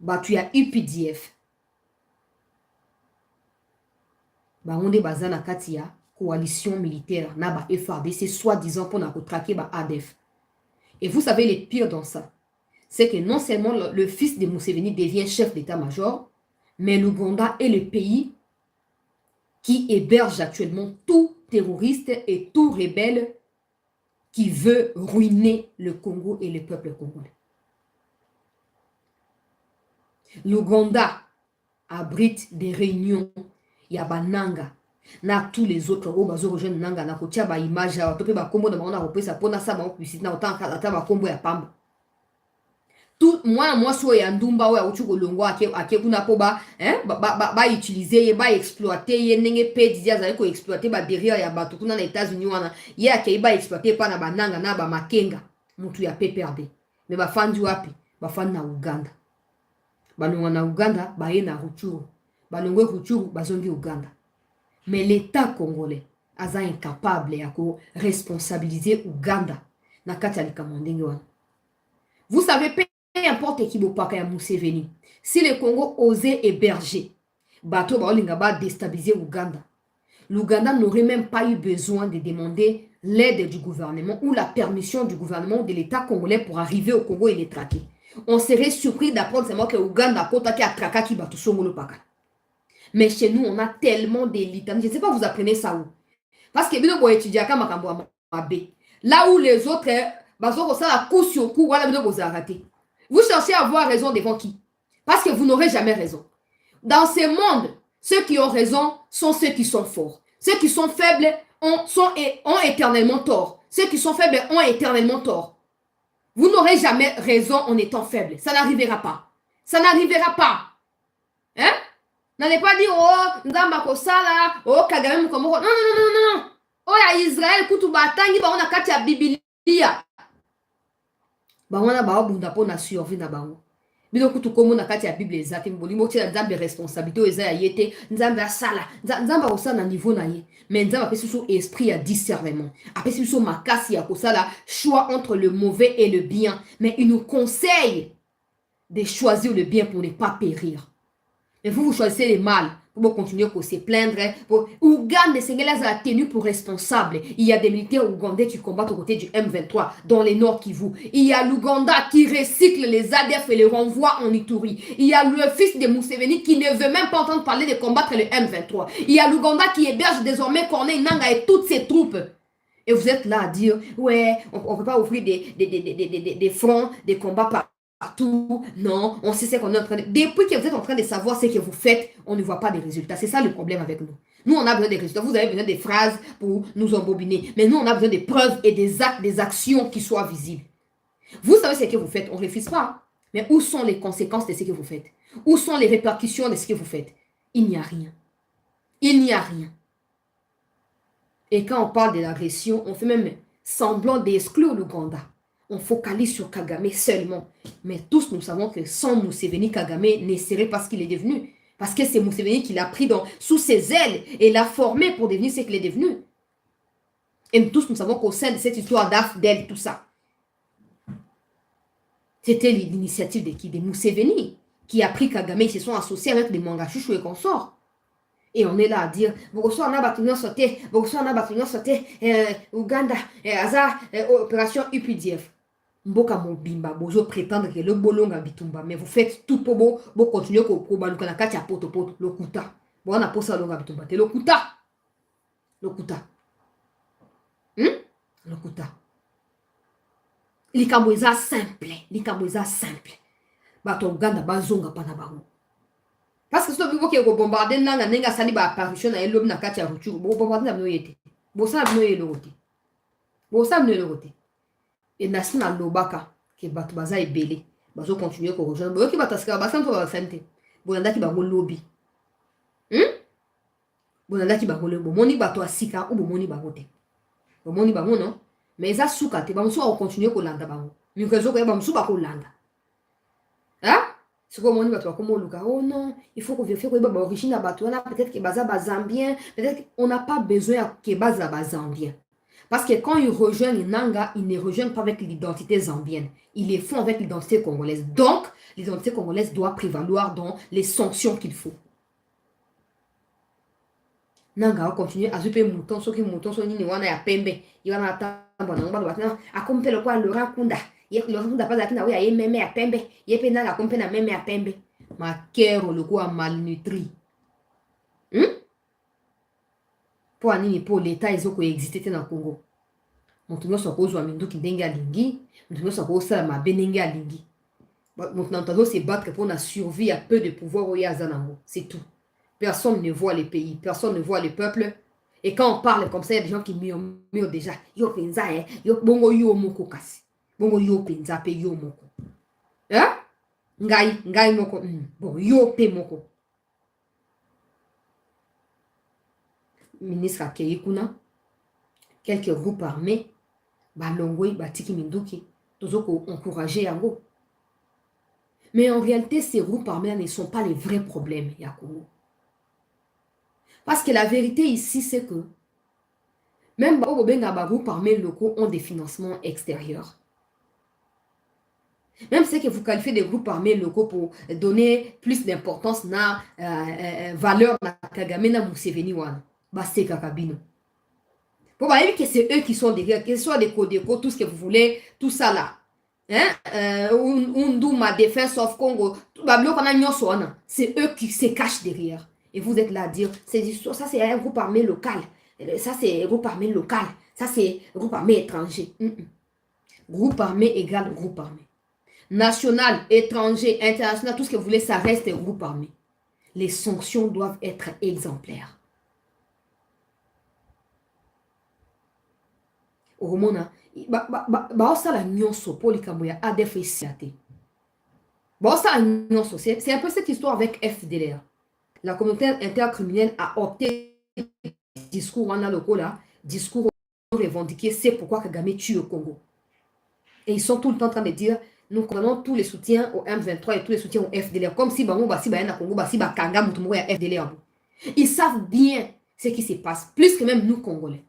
bato ya UPDF bango nde baza na kati ya coalition militaire na ba FARDC soi-disant mpona kotraquer ba ADF. Et vous savez le pire dans ça, c'est que non seulement le fils de Museveni devient chef d'état-major, mais l'Ouganda est le pays qui héberge actuellement tout terroriste et tout rebelle qui veut ruiner le Congo et le peuple congolais. L'Ouganda abrite des réunions, il y a Bananga, na tous les autres oyo bazorejoindre nanga na kotia baimage awa to mpe bakombo na bango na kopesa mpona sa bango publicité na ata bakombo ya pamba. Mwana mwasi oyo ya ndumba oyo akuti kolongwa ake kuna mpo bautilize ye baexploite ye ndenge mpe didi azali koexploite baderrière ya bato kuna na États-Unis wana ye akei baexploite epa na bananga na bamakenga mutu ya PPRD. Me bafandi wapi? Bafandi na Uganda. Balongwa na Uganda baye na Rutshuru, balongwe Rutshuru bazongi Uganda. Mais l'État congolais est incapable de responsabiliser Ouganda na kati ya likambo ndenge wana. Vous savez, peu importe qui bopaka ya Museveni, si le Congo osait héberger bato baolinga ba déstabiliser Ouganda, l'Ouganda n'aurait même pas eu besoin de demander l'aide du gouvernement ou la permission du gouvernement de l'État congolais pour arriver au Congo et les traquer. On serait surpris d'apprendre seulement que Ouganda kota ki atraka ki bato songolo paka. Mais chez nous, on a tellement d'élites. Je ne sais pas, vous apprenez ça où. Parce que vous étudiez à Makambo Mabé. Là où les autres, vous cherchez à avoir raison devant qui? Parce que vous n'aurez jamais raison. Dans ce monde, ceux qui ont raison sont ceux qui sont forts. Ceux qui sont faibles ont éternellement tort. Ceux qui sont faibles ont éternellement tort. Vous n'aurez jamais raison en étant faible. Ça n'arrivera pas. Ça n'arrivera pas. Hein? N'allez pas dire, oh, Nzamba Kosala, oh, Kagame Mukomoko. Non, non, non, non, non. Oh, ya Israël, Koutubatangi, ba on a katia Biblia. Ba on a ba bunda po na survie na bango. Bino kutu komo na katia Bible ezaki mboli mo tia Nzambe responsabilité eza ya yete, Nzambe asala, Nzamba osala na niveau na ye. Mais Nzamba apesi so esprit ya discernement. Apesi so makasi ya kosala choix entre le mauvais et le bien, mais il nous conseille de choisir le bien pour ne pas périr. Mais vous choisissez le mal pour continuer à se plaindre. Ouganda, Sénégal a tenu pour responsable. Il y a des militaires ougandais qui combattent aux côtés du M23 dans les Nord Kivu. Il y a l'Ouganda qui recycle les ADF et les renvoie en Ituri. Il y a le fils de Museveni qui ne veut même pas entendre parler de combattre le M23. Il y a l'Ouganda qui héberge désormais Corneille Nangaa et toutes ses troupes. Et vous êtes là à dire, ouais, on ne peut pas ouvrir des fronts, des combats partout. Non, on sait ce qu'on est en train de... Depuis que vous êtes en train de savoir ce que vous faites, on ne voit pas des résultats. C'est ça le problème avec nous. Nous, on a besoin des résultats. Vous avez besoin des phrases pour nous embobiner. Mais nous, on a besoin des preuves et des actes, des actions qui soient visibles. Vous savez ce que vous faites. On ne refuse pas. Mais où sont les conséquences de ce que vous faites? Où sont les répercussions de ce que vous faites? Il n'y a rien. Il n'y a rien. Et quand on parle de l'agression, on fait même semblant d'exclure l'Ouganda. On focalise sur Kagame seulement. Mais tous nous savons que sans Museveni, Kagame ne serait pas ce qu'il est devenu. Parce que c'est Museveni qui l'a pris sous ses ailes et l'a formé pour devenir ce qu'il est devenu. Et nous tous nous savons qu'au sein de cette histoire d'Afdel, tout ça, c'était l'initiative de qui? De Museveni, qui a pris Kagame. Ils se sont associés avec des Mangachouchou et consorts. Et on est là à dire, Bogoso en a battu sauté, Bogoso en a battu sauté, Ouganda, Azar, opération UPDF. Mboka Mobimba, Bozo prétendre que le bolonga bitumba, mais vous faites tout pour vous continuer pour baluka katia poto le kuta. Bon, on a posé longa bitumba, le kuta. Le kuta. Le kuta. Likamboeza simple, likamboeza simple. Bato Ouganda bazonga pana bango. Parce que si vous voulez bombarder nanga nenga sali ba apparition na elom na katia Rutshuru, bo bombarder na noyete. Bo sa noye lote. Bo sa noye lote. Et nasina lobaka ke bato baza ebele. Bazo continuer ko rejoindre. Bo ki bataska ba santo ba sante. Bo nanda ki ba go lobby. Bo nanda ki ba go lobby. Bo moni bato asika ou bo moni ba gote. Bo moni ba non. mais ça souka te bamusu va continuer kolanda bango mikezo ko bamusu ba kolanda hein c'est comme on dit toi comme Luka oh non il faut qu'on vérifie que ba origine bato na peut-être que baza bazambien peut-être on n'a pas besoin que baza bazambien parce que quand ils rejoignent Nanga ils ne rejoignent pas avec l'identité zambienne ils les font avec l'identité congolaise donc l'identité congolaise doit prévaloir dans les sanctions qu'il faut Nanga va continuer à zuper mouton so ki mouton so nini wana ya pembe yana tamba na ngba batna akompe le kwa le rakunda ye le rakunda pas akina we ya meme ya pembe ye pe nanga akompe na meme ya pembe ma kero le kwa malnutri po anini po l'état ezoko exister na Congo mutu nyonso akozwa minduki ndenge alingi mutu nyonso akosala mabe ndenge alingi mutu na ntango se battre pour na survie à peu de pouvoir oyo aza nango c'est tout. Personne ne voit les pays, personne ne voit les peuples. Et quand on parle comme ça, il y a des gens qui murmurent déjà. Yo penza, yo bongo yo moko kasi. Bongo yo penza pe yo moko. Hein? Ngai moko. Bon, yo pe moko. Ministre Akeye kuna, quelques groupes armés, balongwe, batiki minduki, tozoko encourager yango. Mais en réalité, ces groupes armés ne sont pas les vrais problèmes, Yakongo. Parce que la vérité ici, c'est que même les groupes armés locaux ont des financements extérieurs. Même ceux que vous qualifiez des groupes armés locaux pour donner plus d'importance na valeur na Kagame na Museveni wana, c'est Kakabino. Pour voyez que c'est eux qui sont derrière, que ce soit des Codeco, tout ce que vous voulez, tout ça là. Unduma Defense of Congo, c'est eux qui se cachent derrière. Et vous êtes là à dire, ça c'est un groupe armé local, ça c'est un groupe armé local, ça c'est un groupe armé étranger. Groupe armé égale groupe armé. National, étranger, international, tout ce que vous voulez, ça reste un groupe armé. Les sanctions doivent être exemplaires. Au Romana, c'est un peu cette histoire avec FDLR. La communauté intercriminelle a opté discours on a le là, discours revendiqué, c'est pourquoi Kagame tue au Congo. Et ils sont tout le temps en train de dire nous prenons tous les soutiens au M23 et tous les soutiens au FDLR comme si bango basi ba na Congo basi ba kanga mutumo ya FDLR. Ils savent bien ce qui se passe plus que même nous Congolais.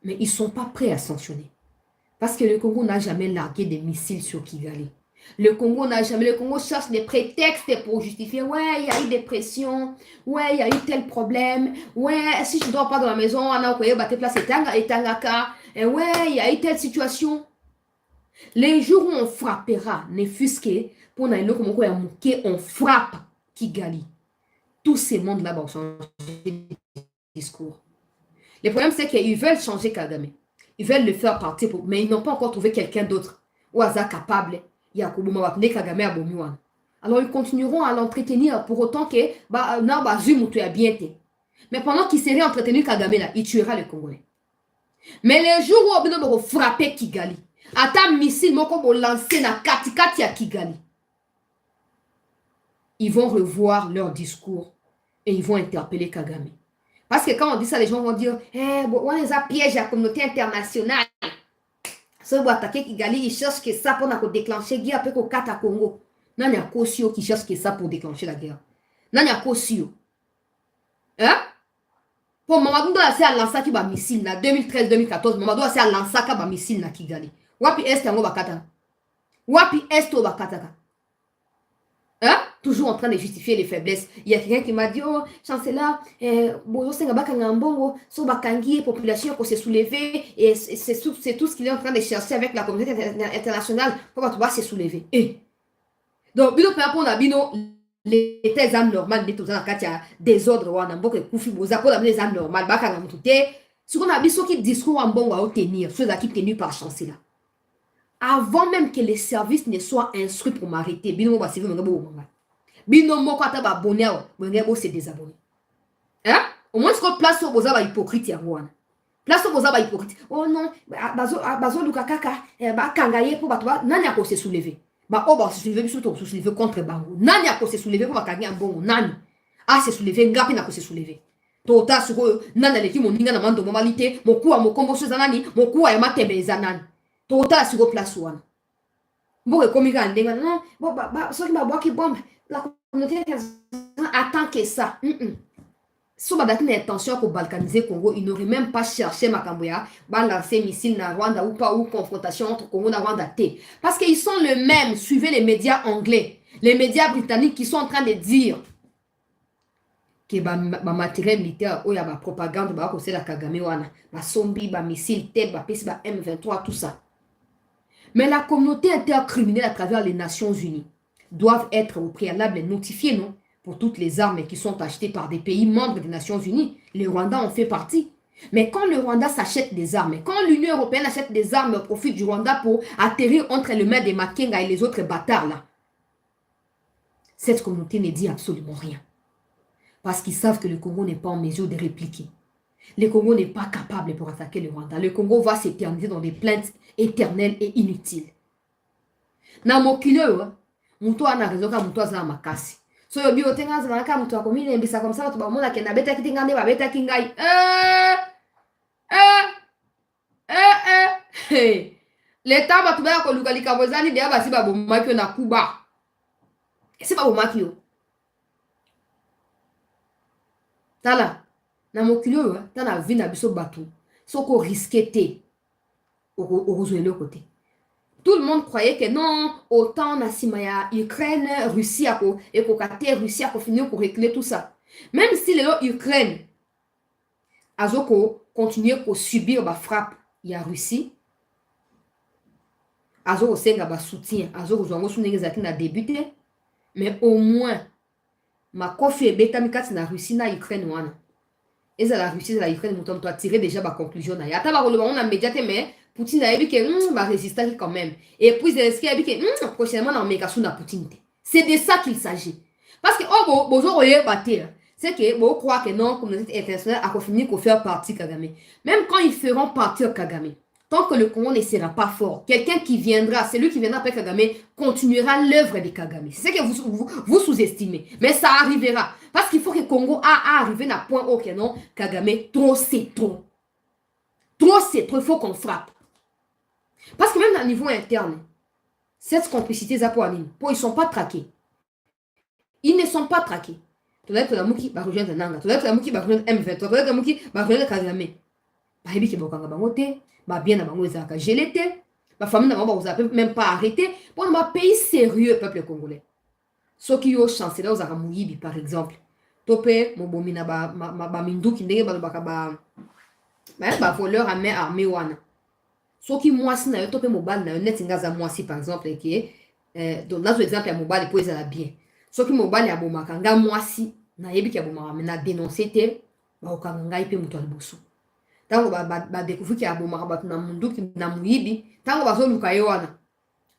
Mais ils sont pas prêts à sanctionner parce que le Congo n'a jamais largué des missiles sur Kigali. Le Congo cherche des prétextes pour justifier. Ouais, il y a eu des pressions. Ouais, il y a eu tel problème. Ouais, si je ne dors pas dans la maison, on a battu place et Tangaka. Et ouais, il y a eu telle situation. Les jours où on frappera, ne fût-ce que pour on frappe Kigali. Tous ces mondes là-bas ont changé de discours. Le problème, c'est qu'ils veulent changer Kagame. Ils veulent le faire partir, mais ils n'ont pas encore trouvé quelqu'un d'autre ou hasard capable. Alors ils continueront à l'entretenir pour autant que mais pendant qu'il serait entretenu Kagame là, il tuera les Congolais. Mais les jours où on va frapper Kigali, ata missile moko lancer na katikati ya Kigali, ils vont revoir leur discours et ils vont interpeller Kagame. Parce que quand on dit ça, les gens vont dire on les a piégés à la communauté internationale. Si vous attaquez Kigali, ils cherchent que ça pour déclencher la guerre avec le Kata Congo. Non, il y a Kosio qui cherche que ça pour déclencher la guerre. Non, il y a Kosio. Hein? Pour Mamadou doit essayer à lancer qui va missile na 2013-2014, Mamadou doit essayer à lancer qui va missile na Kigali. Wapi est yango bakata? Wapi est au bakata? Hein? Toujours en train de justifier les faiblesses. Il y a quelqu'un qui m'a dit, oh, chancelier, bozo senga baka ngambongo, so bakangi, population qui s'est soulevée, et c'est tout ce qu'il est en train de chercher avec la communauté internationale pour pouvoir se soulever. Et donc, bino pe apona bino les âmes normales de tout ça quand il y a désordre wana mboke kufi boza pour amener les âmes normales baka ngamutute. Ce qu'on a biso qui discours en bon à tenir, ceux qui tenus par chancelier. Avant même que les services ne soient instruits pour m'arrêter, bino ba civil ngabo manga. Bino moko ata ba abonné ngabo se désabonner. Hein? Au moins ce qu'on place au boza ba hypocrite ya wana. Place au boza ba hypocrite. Oh non, bazo lukakaka ba kangaye pour batwa nani ako se soulever. Ba o ba se soulever biso to se soulever contre bango. Nani ako se soulever pour ba kangi ambongo nani? Ah se soulever ngapi na ko se soulever. Tota suko nana leki moninga na mando momalite mokuwa mokombo sozanani mokuwa ya matembe zanani. Tota suko place wana. Mboke komika ndenga non soki ba boki bombe la communauté attend que ça. Si on a une intention pour balkaniser Congo, ils n'auraient même pas cherché Makamboya, lancer missile na Rwanda ou pas, ou confrontation entre Congo et Rwanda. Parce qu'ils sont les mêmes, suivez les médias anglais, les médias britanniques qui sont en train de dire que le matériel militaire, ou y a la propagande, c'est la Kagame wana, ba sombi, ba missile, tête, ba PC, ba M23, tout ça. Mais la communauté intercriminelle à travers les Nations Unies doivent être au préalable notifiées, non? Pour toutes les armes qui sont achetées par des pays membres des Nations Unies. Le Rwanda en fait partie. Mais quand le Rwanda s'achète des armes, quand l'Union européenne achète des armes au profit du Rwanda pour atterrir entre les mains des Makenga et les autres bâtards là, cette communauté ne dit absolument rien. Parce qu'ils savent que le Congo n'est pas en mesure de répliquer. Le Congo n'est pas capable pour attaquer le Rwanda. Le Congo va s'éterniser dans des plaintes éternelles et inutiles. Na mokilo, muto ana raison ka muto za makasi. So yo bi otenga za ka muto akomile mbisa comme ça to ba mona kenda beta kitinga ne ba beta kingai. L'État va tuba ko lukali ka bozani de ba si ba bomaki na Kuba. Si ba bomaki yo. Tala na mokilo tana vi na biso batu. Soko risqué te au le côté. Tout le monde croyait que non, autant Nassimaya, Ukraine, Russie, et Russie a fini pour régler tout ça. Même si l'Ukraine a continué à subir la frappe, il y a Russie, a soutien, a débuté, mais au moins, ma kofi et beta mikati na Russie na Ukraine wana. Et ça la Russie, la Ukraine, nous avons tiré déjà ma conclusion. Il y a un médiate, mais Poutine a dit que va résister quand même. Et puis Zelensky a dit que prochainement on méga sous na Poutine. C'est de ça qu'il s'agit. Parce que c'est que vous croyez que non, communauté internationale a fini de faire partie Kagame. Même quand ils feront partir Kagame, tant que le Congo ne sera pas fort, quelqu'un qui viendra, celui qui viendra après Kagame, continuera l'œuvre de Kagame. C'est ce que vous sous-estimez. Mais ça arrivera. Parce qu'il faut que le Congo arrive à un point où non, Kagame, trop c'est trop. Trop c'est trop, il faut qu'on frappe. Parce que même à niveau interne, cette complicité, ils ne sont pas traqués. Ils ne sont pas traqués. Tu dois être la mouki, bah rejoindre Nanga. Tu dois être la mouki, bah rejoindre M23. Tu dois être la mouki, bah rejoindre Kagame. Bah hebi ki bokanga bangote, bah bien na bango ezaka gelete, bah famille na bango ba même pas arrêté. Pour un pays sérieux, peuple congolais. Ceux qui ont chancé là, aux Mouyibi par exemple. Topé, mon bomina ba mindu ki ndenge ba voleur à main armée wana. Ceux qui moisi na topé mobile na net ngaza moisi par exemple qui donc là exemple ya mobile pour ezala bien. Ceux qui mobile ya bomaka nga moisi na yebi ki ya bomaka mais na dénoncer te ba okanga ngai pe muto aliboso. Tango ba découvrir ki ya bomaka ba na mundu ki na Mouyibi, tango ba zo luka yo wana.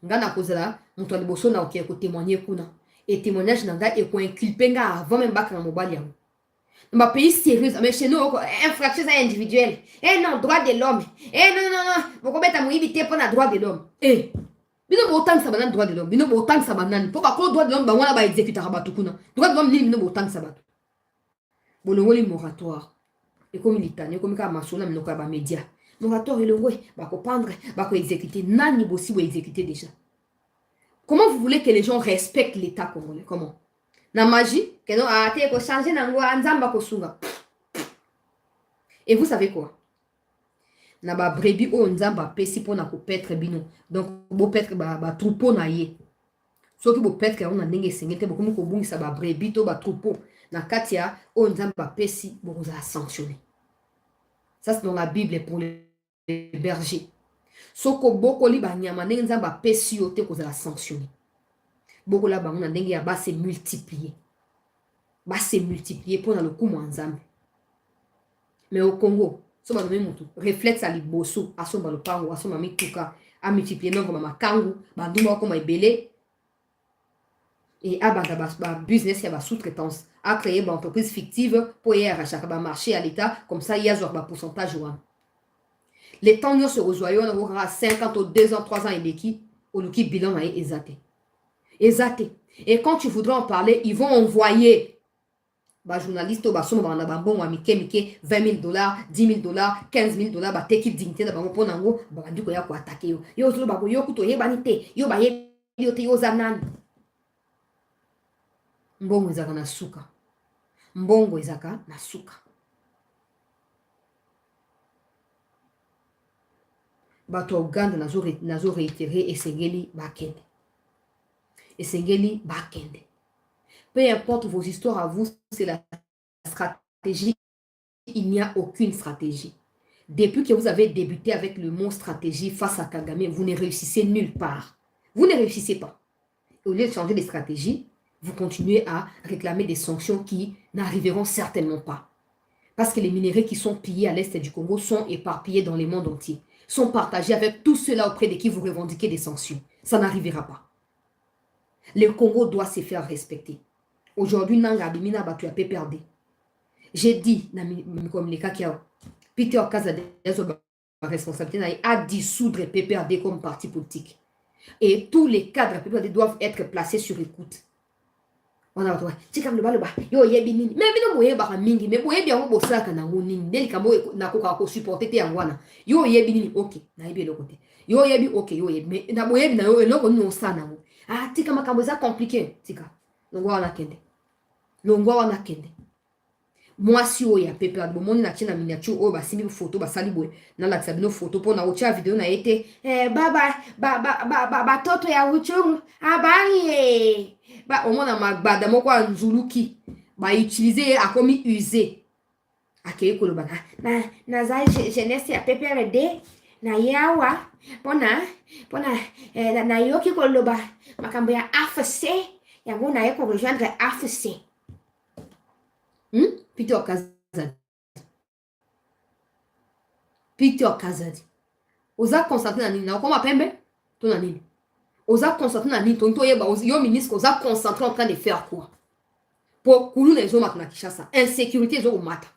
Nga na kozela muto aliboso na okiye ko témoigner kuna. Et témoignage nanga et ko inculper nga avant même baka na mobile ya. Dans un pays sérieux, mais chez nous, infraction individuelle. Eh non, droit de l'homme. Eh non. Vous mettez à mouiller pour le droit de l'homme. Eh. Bino autant que ça banane droit de l'homme. Bino autant que ça banane. Pourquoi le droit de l'homme, on va exécuter à Rabatukuna. Droit de l'homme, bino autant que ça bat. Bolongo li moratoire. Et comme l'Italie, comme ka masona mais noka ba média. Moratoire le ouais, ba ko prendre, ba ko exécuter. Nani bossi ou exécuter déjà. Comment vous voulez que les gens respectent l'État congolais? Comment? Na magie, que non, a été changé n'angwa nzamba kosunga. Et vous savez quoi? Na ba brebis o nzamba pesi pona ko petre bino. Donc bo petre ba troupeau na ye. Soki bo petre on na ndenge sengete bo komo ko bungisa ba brebis to ba troupeau na katia o nzamba pesi bo vous a sanctionné. Ça c'est dans la Bible pour les bergers. Soko boko li ba nyama ndenge nzamba pesi yo te ko za sanctionné. Beaucoup là, on a dengue à se multiplier. Va se multiplier pour le coup ensemble. Mais au Congo, ça va même tout. Réflexe à l'ibosso, à son balopango, à son mami tuka, à multiplier non comme ma kangu, banduma comme belé. Et à business qui a sous-traitance, à créer une entreprise fictive pour y aller à chaque marché à l'État, comme ça il y a un pourcentage. Les temps nous se rejoignent, on aura 50 ou 2 ans, 3 ans et d'équipe, ou le bilan est exacté. Et quand tu voudras en parler, ils vont envoyer Ba journaliste ba somo ba na ba bon wa mike 20 000 $, 10 000 $, 15 000 $, ba take dignité na bango pour nango ba bandi ko ya ko attaquer yo. Yo zo ba ko yo kuto ye banite, yo ba ye yo te yo zanan. Mbongo ezaka na suka. Mbongo ezaka na suka. Bato Uganda nazo réitérer esengeli bakende. Esengeli bakende. Peu importe vos histoires à vous, c'est la stratégie. Il n'y a aucune stratégie. Depuis que vous avez débuté avec le mot stratégie face à Kagame, vous ne réussissez nulle part. Vous ne réussissez pas. Au lieu de changer de stratégie, vous continuez à réclamer des sanctions qui n'arriveront certainement pas. Parce que les minerais qui sont pillés à l'est du Congo sont éparpillés dans le monde entier, sont partagés avec tous ceux-là auprès de qui vous revendiquez des sanctions. Ça n'arrivera pas. Le Congo doit se faire respecter. Aujourd'hui, Nanga Bimina Batu a perdu. J'ai dit, comme les cas qui a Peter Kazade, responsabilité à dissoudre PPRD comme parti politique. Et tous les cadres PPRD doivent être placés sur écoute. On a dit, comme le bas, yo yebini, mais non, vous yeba mingi, mais vous yebia on bossa kana nguni, dès que moi n'a ko supporter te angwana. Yo yebini, ok, na yebi le côté. Yo yebi, ok, yo yebi, mais na boyebi na yo, eloko ni osana mo. Ah, tika makambo za compliqué, tika. Longwa wana kende. Longwa wana kende. Moi si oyo ya pepe ado moni na tina miniature oyo basimi photo basali boye na la tsabino photo po na ocha video na ete baba toto ya uchungu abari ba omona magbada moko anzuluki ba utiliser akomi usé akeye koloba na za jeunesse ya PPRD na yawa pona na yoki koloba makambo ya AFC yango na ye ko rejoindre AFC. Peter Kazadi. Peter Kazadi. Oza constaté na nini na okoma pembe to na nini. Oza constaté na nini to yeba yo ministre oza concentré en train de faire quoi. Pour kulu na zo matna Kinshasa, insécurité zo mata.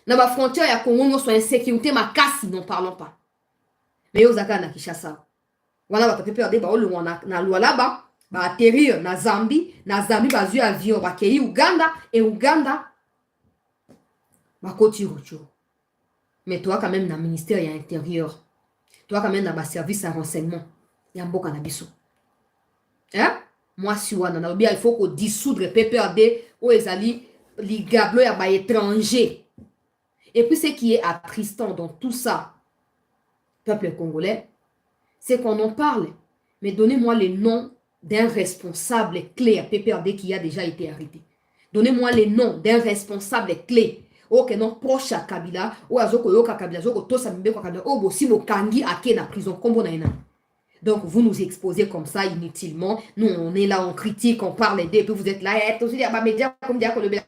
Na ba frontière ya Congo no so insécurité makasi non parlons pas. Mais ozaka na Kinshasa. Wana ba PPRD ba olu na Lualaba ba atterrir na Zambie ba zu avion ba kei Uganda et Uganda mais toi quand même dans le ministère de l'Intérieur, toi quand même dans le service à renseignement, il y a un beau cannabis. Hein? Moi si il faut qu'on dissoudre PPRD ou les alliés ligablo à étranger. Et puis ce qui est attristant dans tout ça, peuple congolais, c'est qu'on en parle. Mais donnez-moi le nom d'un responsable clé à PPRD qui a déjà été arrêté. Donnez-moi le nom d'un responsable clé. Ok, non, proche à Kabila, ou à Zoko Yoka Kabila, Zoko Tosa Mbeko Kabila, ou si mo Kangi Ake na prison, comme on a. Donc, vous nous exposez comme ça inutilement. Nous, on est là, on critique, on parle d'eux, puis vous êtes là, et aussi, les médias, comme dire que le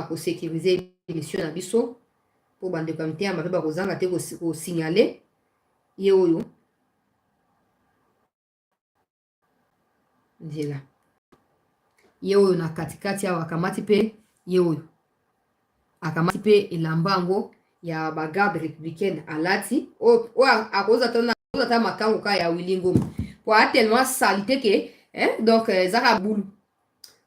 pour sécuriser l'émission Nabiso, pour bande de comité, on va vous signaler, yo. Là. Ye oyo na katikati ya wakamati pe ye oyo akamati pe elambango ya bagarde républicaine alati o akoza ta makango ka ya wilingo po a tellement salité que donc zaka bulu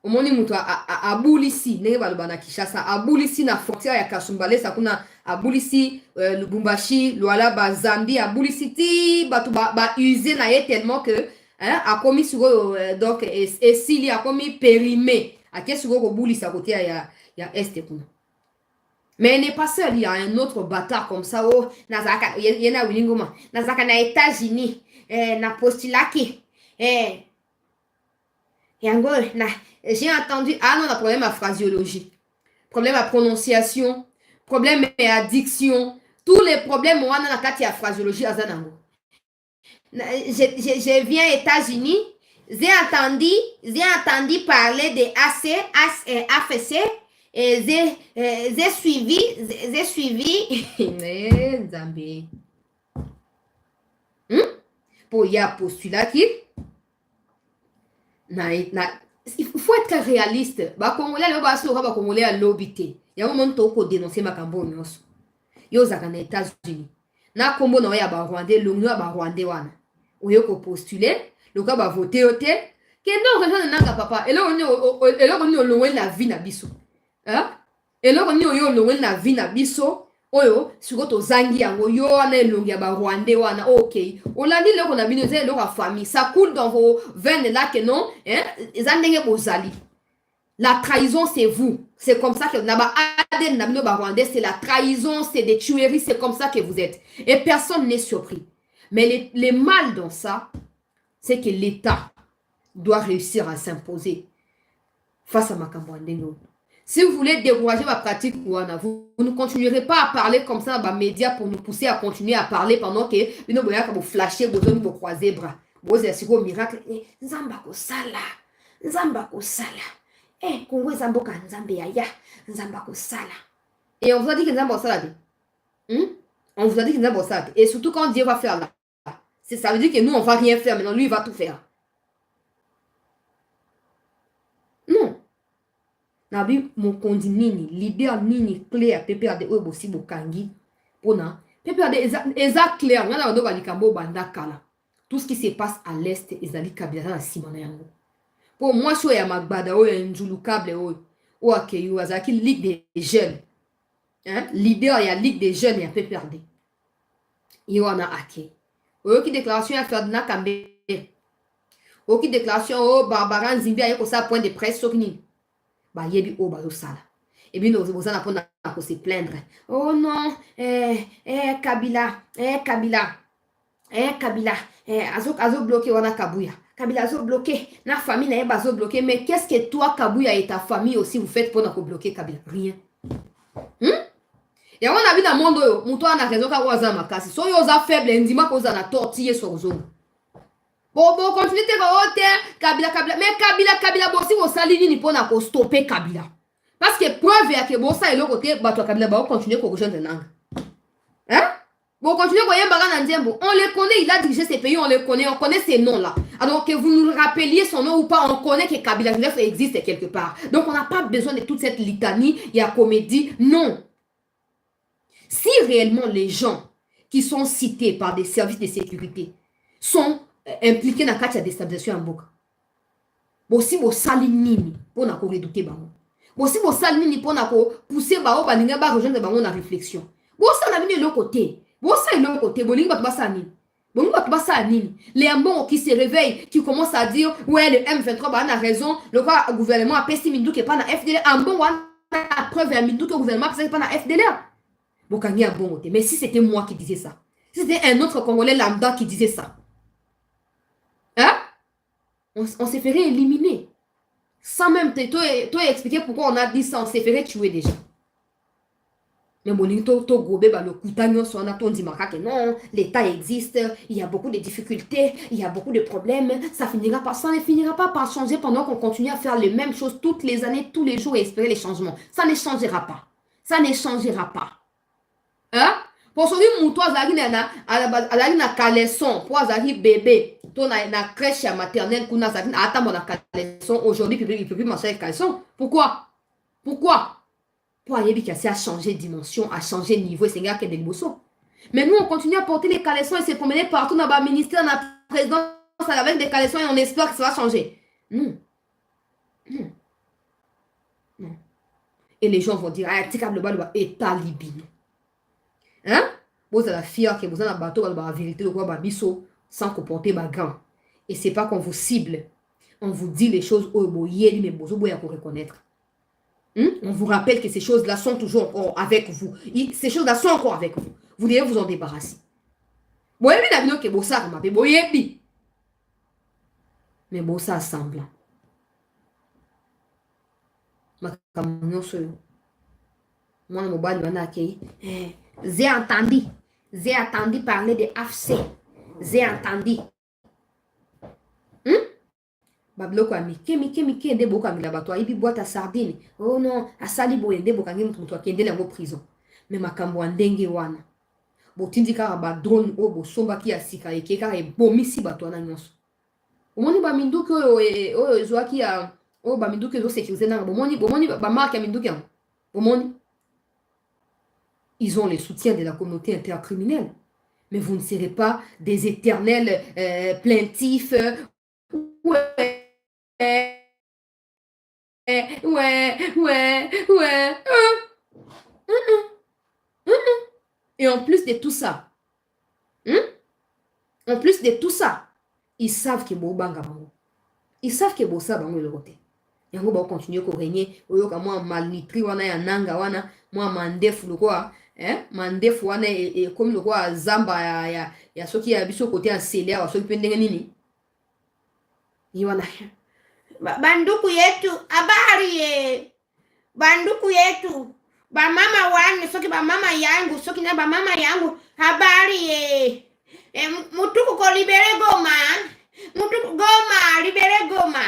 omoni muto abulisi ndenge baloba na Kinshasa abulisi na frontière ya Kasumbalesa kuna abulisi Lubumbashi Lualaba Zambie abulisi ti batu ba usé na ye tellement que a commis sur donc et s'il a commis périmé à qu'est-ce que vous bouli ça côté ya est kuna. Mais il n'est pas seul, il y a un autre bâtard comme ça oh nazaka yena wilingoma nazaka na États-Unis na postulaki yango na j'ai entendu non la problème à phraséologie, problème à prononciation, problème à diction, tous les problèmes on a na kati ya phraséologie azanango. Je viens aux États-Unis, j'ai entendu parler de AFC et j'ai suivi Zambie. Pour y a postulat qui il faut être réaliste. Ba Congolais le baso ba Congolais à l'obité. Ya moment to dénoncer makambo nyonso. Yo zaka na États-Unis. Na kombo na ya ba Rwandais, l'ongno ba Rwandais wana. Oyo ko postuler, le cas va voter au thé, Kendo rejoindre nanga papa. Et là on est loin la vie na biso. Hein? Et là on est loin la vie na biso. Oyo siko to zangi yango yo wana elongi ya ba Rwandais wana OK. Olandi loko na bino ze loko famille. Ça coule dans vos veines là que non, hein? Ezandenge bozali. La trahison, c'est vous. C'est comme ça que c'est la trahison, c'est des tueries, c'est comme ça que vous êtes. Et personne n'est surpris. Mais les mal dans ça, c'est que l'État doit réussir à s'imposer face à Makambouandeno. Si vous voulez décourager ma pratique, vous ne continuerez pas à parler comme ça dans les médias pour nous pousser à continuer à parler pendant que vous flashez, vous croisez bras. Vous êtes sur miracle. Nzambako sala. Nzambako sala. Congo Zamboka Nzambe ya Nzambako sala. Et on vous a dit que Nzambako sala. On vous a dit que Nzambako sala. Et surtout quand Dieu va faire là. Ça veut dire que nous on va rien faire, mais non, lui il va tout faire. Non. Nabi mon kondi nini, leader nini clair PPRD oyo bosi bokangi. Pona PPRD eza clair, ngana ndo balikambo banda kala. Tout ce qui se passe à l'est ezali kabila na simana yango. Pour moi, je suis à Magbada, ou un Njulukable, ou à Keyu, Azaki, Ligue des jeunes. Hein? Leader, il y a Ligue des jeunes, il y a PPRD. Il y en a Ake. Ou qui déclaration à Ferdinand Kambé. Ou qui déclaration, oh, Barbara Nzimbi, il y a ça point de presse, Sokni. Bah, yebi, oh, bah, sala. Et bien, nous allons se plaindre. Oh non, Kabila, Kabila, Kabila, Azo bloqué, on a Kabouya. Kabila zo bloqué, na famille n'a pas bloqué, mais qu'est-ce que toi, Kabouya et ta famille aussi vous faites pour nous bloquer Kabila? Rien. Et on a vu dans le monde, mon toit a raison qu'à Waza Makasi. So yosa faible, ndima koza na tortiller sur zone. Bon, continuez de Kabila, mais Kabila, bon, si vous salez ni pour nous stopper Kabila. Parce que preuve est que bon, ça et l'autre côté, bah, toi, Kabila, bah, on continue pour rejoindre les langues. Hein? Bon, continuez, on les connaît, il a dirigé ces pays, on connaît ces noms-là. Alors que vous nous rappeliez son nom ou pas, on connaît que Kabila existe quelque part. Donc, on n'a pas besoin de toute cette litanie, il y a comédie. Non. Si réellement les gens qui sont cités par des services de sécurité sont impliqués dans la déstabilisation en Boka, bon, si vous salez nini, pour nous redouter, bon, si vous salez nini, pour nous pousser, rejoindre la réflexion. Bon, ça n'a venu de l'autre côté. Bon, ça est l'autre côté. Bon, les Ambons qui se réveillent, qui commencent à dire, ouais, le M23 a raison, le gouvernement a pessimé Mindou qui n'est pas dans la FDLR. Ambon a la preuve à Mindou que le gouvernement n'est pas dans la FDLR. Bon, quand il y a un bon côté. Mais si c'était moi qui disais ça, si c'était un autre Congolais lambda qui disait ça, hein, on s'est fait éliminer. Sans même toi expliquer pourquoi on a dit ça, on s'est fait tuer déjà. Mais bon, non, l'État existe, il y a beaucoup de difficultés, il y a beaucoup de problèmes, ça ne finira pas par changer pendant qu'on continue à faire les mêmes choses toutes les années, tous les jours et espérer les changements. Ça ne changera pas. Ça ne changera pas. Hein? Pour celui qui a na caleçon, pour azali bébé, na crèche maternelle, aujourd'hui, il ne peut plus manger les caleçons. Pourquoi? Pour aller qui a changé de dimension, à changer de niveau, c'est gars qui est des bossons. Mais nous, on continue à porter les caleçons et se promener partout dans le ministère, dans la présidence, avec des caleçons et on espère que ça va changer. Non. Et les gens vont dire, ah, tika le bal état libino. Hein? Vous avez la fière que vous avez un bateau, la vérité, le roi biso, sans comporter ma gant. Et c'est pas qu'on vous cible. On vous dit les choses, oh, mais bozo, pour reconnaître. On vous rappelle que ces choses-là sont toujours encore avec vous. Ces choses-là sont encore avec vous. Vous devez vous en débarrasser. Mais bon, ça semble. J'ai entendu parler de AFC. J'ai entendu. Babloko a mike ende boka mila bato ibi boîte à sardine. Oh non, asali boende boka ngi mutu akende la prison. Mais makambo ndenge wana. Botindi kaka ba drone o bo somba ki asika eke kaka e bomisi bato na nyonso. Omoni ba minduki oyo ezwaki ya o ba minduki ezo sécuriser na bomoni ba marque ya minduki ya. Omoni. Ils ont le soutien de la communauté intercriminelle. Mais vous ne serez pas des éternels plaintifs ouais. Et en plus de tout ça, hein, en plus de tout ça, ils savent que Bobanga Bango. Ils savent que Bossa Bango est le côté. Yango ba continuer ko régner oyoka mwa malnutri wana ya nanga wana mwa mandefu lokwa mandefu wana comme lokwa zamba ya soki ya biso côté ya sele ya soki pendenge nini ni wana banduku yetu habari ye banduku yetu bamama wangu soki bamama yangu soki na bamama yangu habari ye mutuku ko libere Goma mutuku Goma libere Goma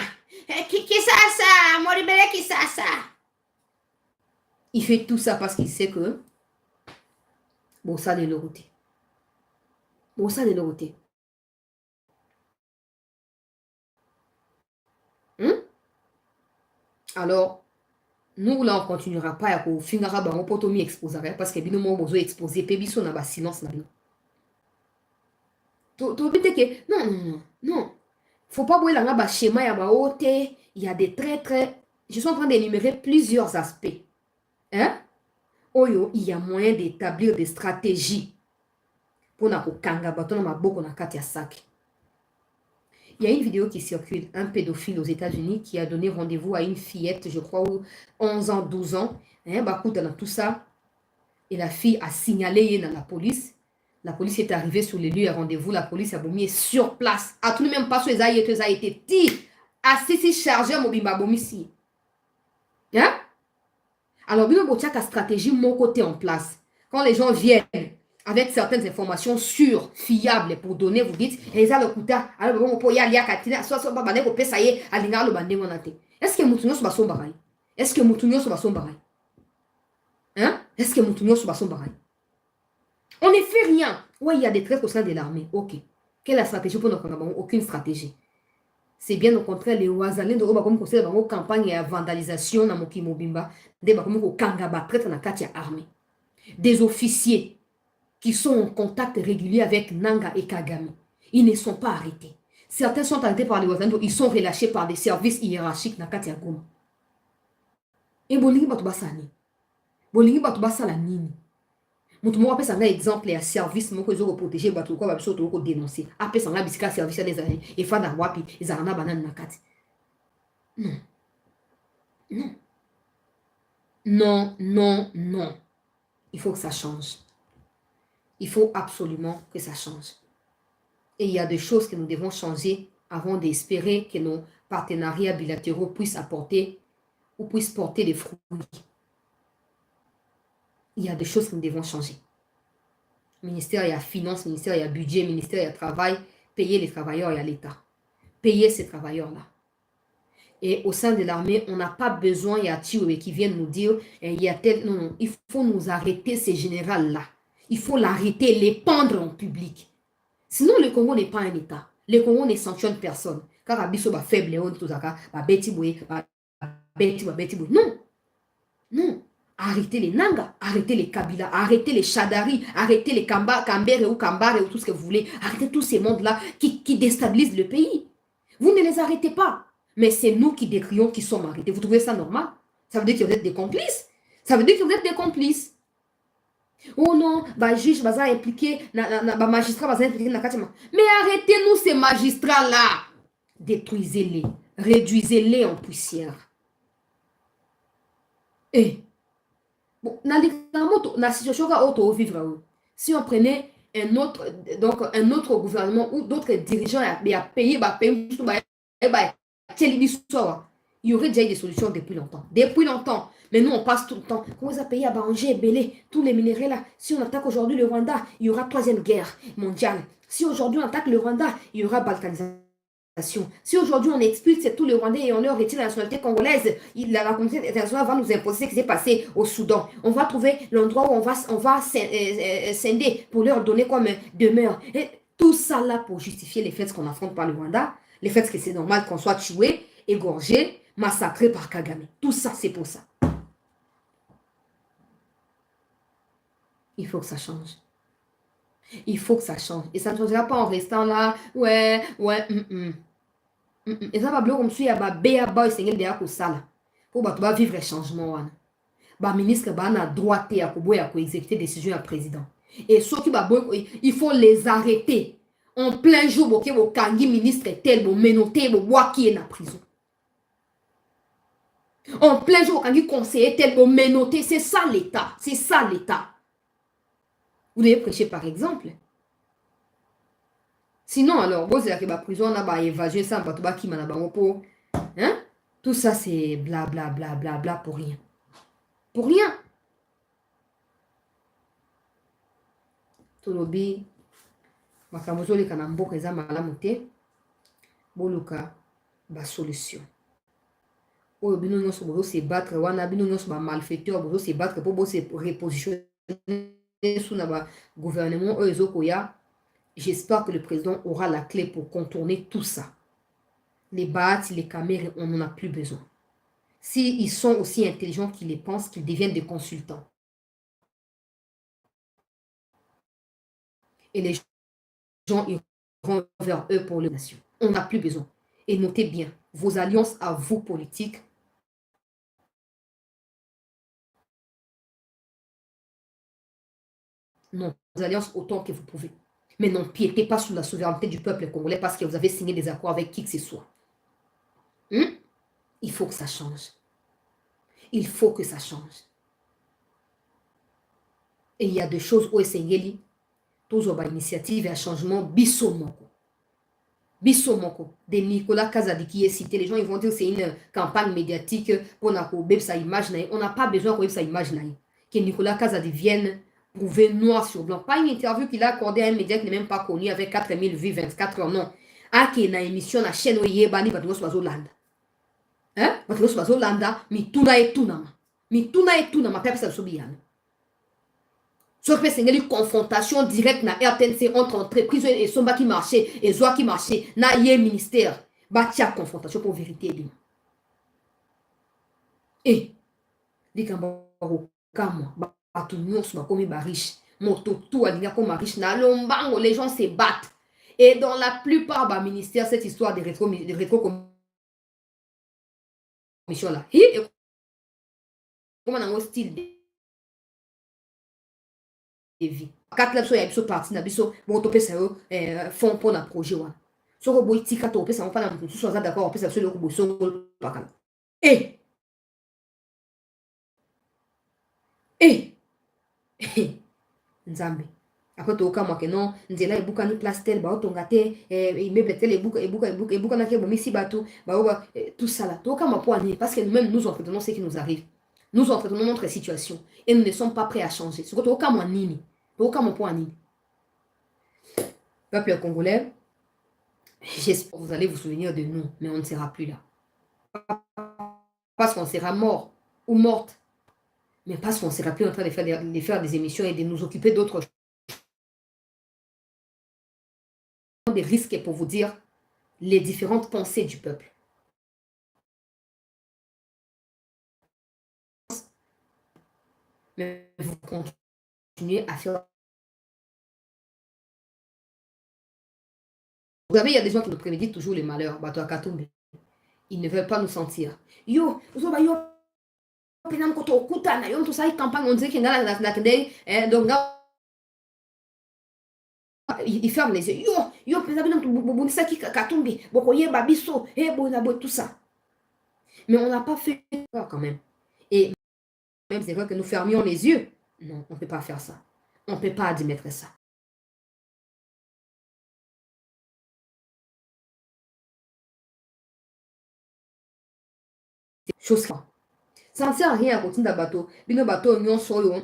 Kisasa mo libere Kisasa. Il fait tout ça parce qu'il sait que bon ça de l'autre côté. Bon ça de l'autre côté. Alors nous là on continuera pas à finira ba on potomi exposer parce que bino mo bozo exposer pe biso na ba silence na bino. To bite que non. Faut pas voir là ba schéma ya ba ote, il y a des traits je suis en train d'énumérer plusieurs aspects. Oyo, il y a moyen d'établir des stratégies pour na kokanga bato na maboko na kati ya sac. Il y a une vidéo qui circule, un pédophile aux États-Unis qui a donné rendez-vous à une fillette, je crois, 11 ans, 12 ans. Dans tout ça, et la fille a signalé dans la police. La police est arrivée sur les lieux à rendez-vous. La police a bombé sur place. À tout le même pas sur les aïeux, ça a été dit. Assis chargé à Mobimba Bomissi. Alors, bien, il y a une stratégie mon côté en place. Quand les gens viennent avec certaines informations sûres, fiables pour donner, vous dites, les alors on peut y aller à Katina, soit ça y est, à l'ingar le bandé est-ce que Moutounio soit son barail? Est-ce que Moutounio soit son barail? Est-ce que Moutounio soit son barail? On ne fait rien. Oui, il y a des traits au sein de l'armée. Ok. Quelle est la stratégie pour notre campagne? Aucune stratégie. C'est bien au contraire, les Ouazalins de Roba comme conseil dans campagne et vandalisation dans Moki Mobimba, des comme Kangaba traite dans la Katia armée. Des officiers qui sont en contact régulier avec Nanga et Kagame. Ils ne sont pas arrêtés. Certains sont arrêtés par les Ouazalins, ils sont relâchés par des services hiérarchiques dans Katia Goma. Et Bolingi Batubasani. Bolingi Batubasala Nini. Mutu mo apesa nga exemple ya service moko ezo protéger bato ko ba biso to ko dénoncer apesa nga bisika service ya des années et fanda wapi ezana banane na kati non il faut que ça change, il faut absolument que ça change et il y a des choses que nous devons changer avant d'espérer que nos partenariats bilatéraux puissent apporter ou puissent porter des fruits. Il y a des choses que nous devons changer. Ministère, il y a finance, ministère, il y a budget, ministère, il y a travail. Payer les travailleurs, il y a l'État. Payer ces travailleurs-là. Et au sein de l'armée, on n'a pas besoin, il y a Tioué qui viennent nous dire, il y a tel... Non, il faut nous arrêter ces généraux-là. Il faut l'arrêter, les pendre en public. Sinon, le Congo n'est pas un État. Le Congo ne sanctionne personne. Car Abisso va faible, non. Arrêtez les Nanga, arrêtez les Kabila, arrêtez les Chadari, arrêtez les Kambere ou Kambare ou tout ce que vous voulez. Arrêtez tous ces mondes-là qui déstabilisent le pays. Vous ne les arrêtez pas. Mais c'est nous qui décrions qu'ils sont arrêtés. Vous trouvez ça normal? Ça veut dire que vous êtes des complices. Ça veut dire que vous êtes des complices. Oh non, bah juge va impliqué, magistrat va impliqué dans le mais arrêtez-nous ces magistrats-là. Détruisez-les, réduisez-les en poussière. Et bon, dans la situation où vivre, si on prenait un autre gouvernement ou d'autres dirigeants à payer, il y aurait déjà eu des solutions depuis longtemps. Depuis longtemps. Mais nous, on passe tout le temps. Comment ça payer à Banger, Belé, tous les minéraux là? Si on attaque aujourd'hui le Rwanda, il y aura troisième guerre mondiale. Si aujourd'hui on attaque le Rwanda, il y aura balkanisation. Si aujourd'hui on expulse tout le Rwandais et on leur retire la nationalité congolaise, la communauté internationale va nous imposer ce qui s'est passé au Soudan. On va trouver l'endroit où on va scinder pour leur donner comme demeure. Et tout ça là pour justifier les faits qu'on affronte par le Rwanda, les faits que c'est normal qu'on soit tué, égorgé, massacré par Kagame. Tout ça c'est pour ça. Il faut que ça change. Il faut que ça change. Et ça ne changera pas en restant là. Ouais. Et ça va bloquer comme si il y a ba béa ba sengel de ko sala. Pour ba to ba vivre changement wana. Ba ministre ba na droit ya ko boya ko exécuter décision du président. Et ceux qui ba il faut les arrêter. En plein jour, boké bo kangi ministre tel bo menoté bo waki est na prison. En plein jour, kangi conseiller tel bo menoté, c'est ça l'état, c'est ça l'état. Vous devez prêcher par exemple. Sinon alors, vous avez la prison on a ba évasion ça ba to ba ki mana ba pour hein? Tout ça c'est bla bla bla bla bla pour rien. Pour rien. Tolobi makambo zoleka na mboka eza malamu te. Boluka ba solution. Oyo bino nyonso bozo se battre wana bino nyonso ba malfaiteur bozo se battre pour se repositionner sous na ba gouvernement oyo ezokoya. J'espère que le président aura la clé pour contourner tout ça. Les BAT, les caméras, on n'en a plus besoin. S'ils sont aussi intelligents qu'ils les pensent, qu'ils deviennent des consultants. Et les gens iront vers eux pour les nations. On n'a plus besoin. Et notez bien, vos alliances à vous politiques, non, vos alliances autant que vous pouvez. Mais n'empiétez pas sur la souveraineté du peuple congolais parce que vous avez signé des accords avec qui que ce soit. Il faut que ça change. Il faut que ça change. Et il y a des choses où Essengeli, tous les initiatives et un changement bissomoko. Bissomoko. De Nicolas Kazadi qui est cité. Les gens ils vont dire que c'est une campagne médiatique pour sa image. On n'a pas besoin de sa image. Que Nicolas Kazadi vienne prouver noir sur blanc. Pas une interview qu'il a accordée à un média qui n'est même pas connu avec 4000 vues, 24 heures, non. Ah, qui est une émission, la chaîne où il y a bani, Batros Bazolanda. Hein? Batros Bazolanda, mi tuna et tunama. Mi tuna et tunama, pep sa sobiane. Ce que c'est une confrontation directe na RTNC entre entreprises et Somba qui marchait et Zoa qui marchait. Na yé ministère. Batia confrontation pour vérité. Et, les Kambaro, Kamo, Batu Nyos, Bakomi Bariche, Moto, tout a dit comme Bariche, na lombango, les gens se battent. Et dans la plupart des ministères, cette histoire de rétro-commission là, comment on a un style de vie. Quatre là, il y a une partie, bon, topé ça, fond pour un projet. So ko boy tika to pesa mfana mtu so za d'accord pesa so le ko boy so pakala. Eh. Nzambe. Après to ka mwake non, nzela ebuka ni place tel ba otonga te, immeuble tel ebuka na ke bomisi bato, ba tout ça là. To ka mwa poani parce que nous-mêmes nous entretenons ce qui nous arrive. Nous entretenons notre situation et nous ne sommes pas prêts à changer. Ce que to ka mwa nini. To ka mwa poani. Peuple congolais, j'espère que vous allez vous souvenir de nous, mais on ne sera plus là. Parce qu'on sera mort ou morte, mais parce qu'on ne sera plus en train de faire des émissions et de nous occuper d'autres choses. Des risques pour vous dire les différentes pensées du peuple. Mais vous continuez à faire. Vous savez, il y a des gens qui nous préméditent toujours les malheurs. Bato Akatumbe. Ils ne veulent pas nous sentir. Yo, ils ferment les yeux. Tout ça. Mais on n'a pas fait peur quand même. Et même c'est vrai que nous fermions les yeux. Non, on ne peut pas faire ça. On ne peut pas admettre ça. Chose ça ne sert à rien à continuer à bateau. Bino bateau nyon solo.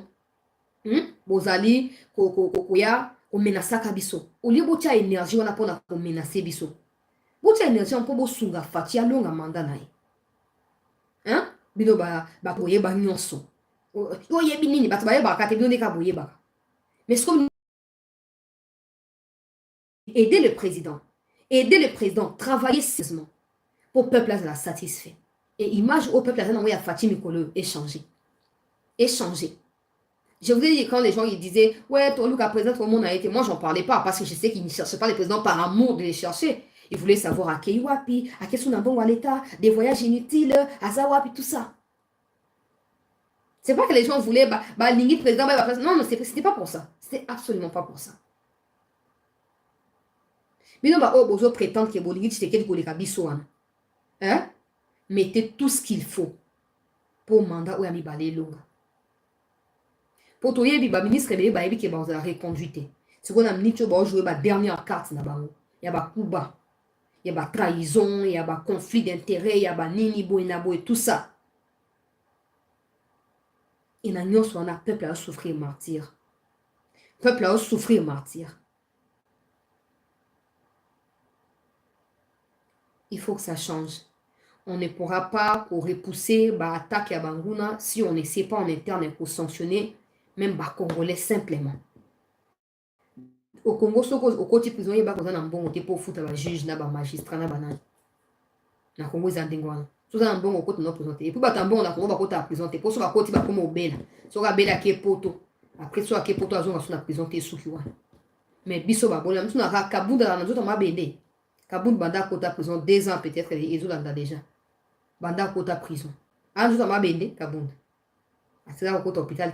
Bozali koya o menasaka biso. O lieu botia énergie wana pona ko menacer biso. Botia énergie on po sunga fatia longa manda nai. Hein? Bino ba koye ba nyonso. O yebi nini bato ba yeba ka te bino ne ka boye ba. Mais ce que aider le président, travailler sérieusement pour le peuple la satisfait. Et image au peuple là à Fatih Mikolo échanger. Je vous ai dit quand les gens ils disaient ouais toi Lucas président tout le monde a été, moi j'en parlais pas parce que je sais qu'ils ne cherchaient pas les présidents par amour de les chercher. Ils voulaient savoir à quel wapi, à quel sont à l'état, des voyages inutiles, à Zawapi, tout ça. C'est pas que les gens voulaient, l'ingé président, non, c'était pas pour ça. C'était absolument pas pour ça. Mais non, Bozo prétend que Bolingui, c'est quelque chose hein? Mettez tout ce qu'il faut pour mandat ou ami balé longa. Pour toi, il y a ministre qui est la reconduite. C'est qu'on a mis jouer la dernière carte. Il y a coup bas. Il y a trahison, il y a conflit d'intérêt, il y a nini boinabo et tout ça. Et un peuple à souffrir martyr. Peuple à souffrir martyr. Il faut que ça change. On ne pourra pas repousser l'attaque à Bangouna si on ne sait pas en interne pour sanctionner même les Congolais simplement. Au Congo, au côté prison, il y a un bon côté pour foutre les juges, les magistrats, les bananes. Na Congo, ils ont des gens. Tout ça, un bon côté non présenté. Et puis, un bon, on a Congo, on a présenté. Pour ça, côté, comme au Bela. Sur la Bela qui est poto. Après, sur la qui est poto, on a présenté sous qui mais biso ba bon, on a Kabound dans nous autres, on a bendé. Kabound, banda kota prison, 2 ans peut-être, ils ont déjà. Banda kota prison. Ah, nous avons bendé, Kabound. C'est là au hôpital,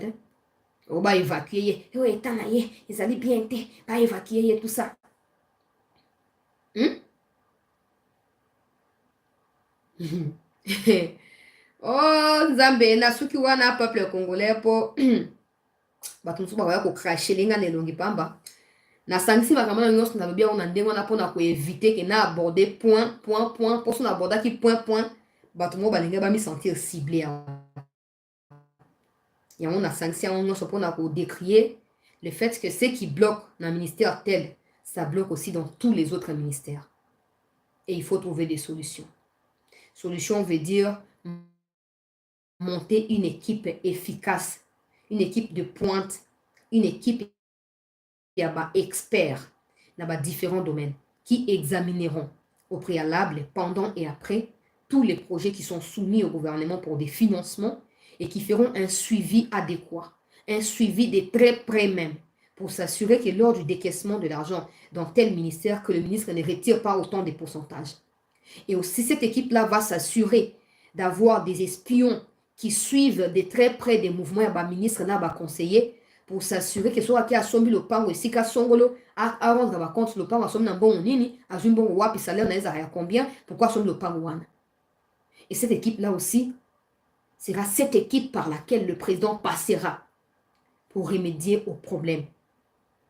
on va évacuer, ils allaient bien, va évacuer tout ça. Oh, Zambé, na suki wana peuple congolais pour batumsu ba ko cracher linga ne longi pamba. Na sangisi makamana nyonso na bibia ona ndengo na pona ko éviter que na aborder point pour son aborder qui point batumo balinga ba mi sentir ciblé. Et on a sanctionné on décrier le fait que ce qui bloque dans le ministère tel, ça bloque aussi dans tous les autres ministères. Et il faut trouver des solutions. Solution veut dire monter une équipe efficace, une équipe de pointe, une équipe qui a des experts dans différents domaines qui examineront au préalable, pendant et après tous les projets qui sont soumis au gouvernement pour des financements et qui feront un suivi adéquat, un suivi de très près même, pour s'assurer que lors du décaissement de l'argent dans tel ministère, que le ministre ne retire pas autant de pourcentages. Et aussi, cette équipe-là va s'assurer d'avoir des espions qui suivent de très près des mouvements et ministres, conseillers, pour s'assurer que soit qui a sombi le pan ou si ka songolo a rendre compte le pan a sombi bon nini a un bon wapi salaire na combien pourquoi sombi le pan wana. Et cette équipe là aussi sera cette équipe par laquelle le président passera pour remédier aux problèmes.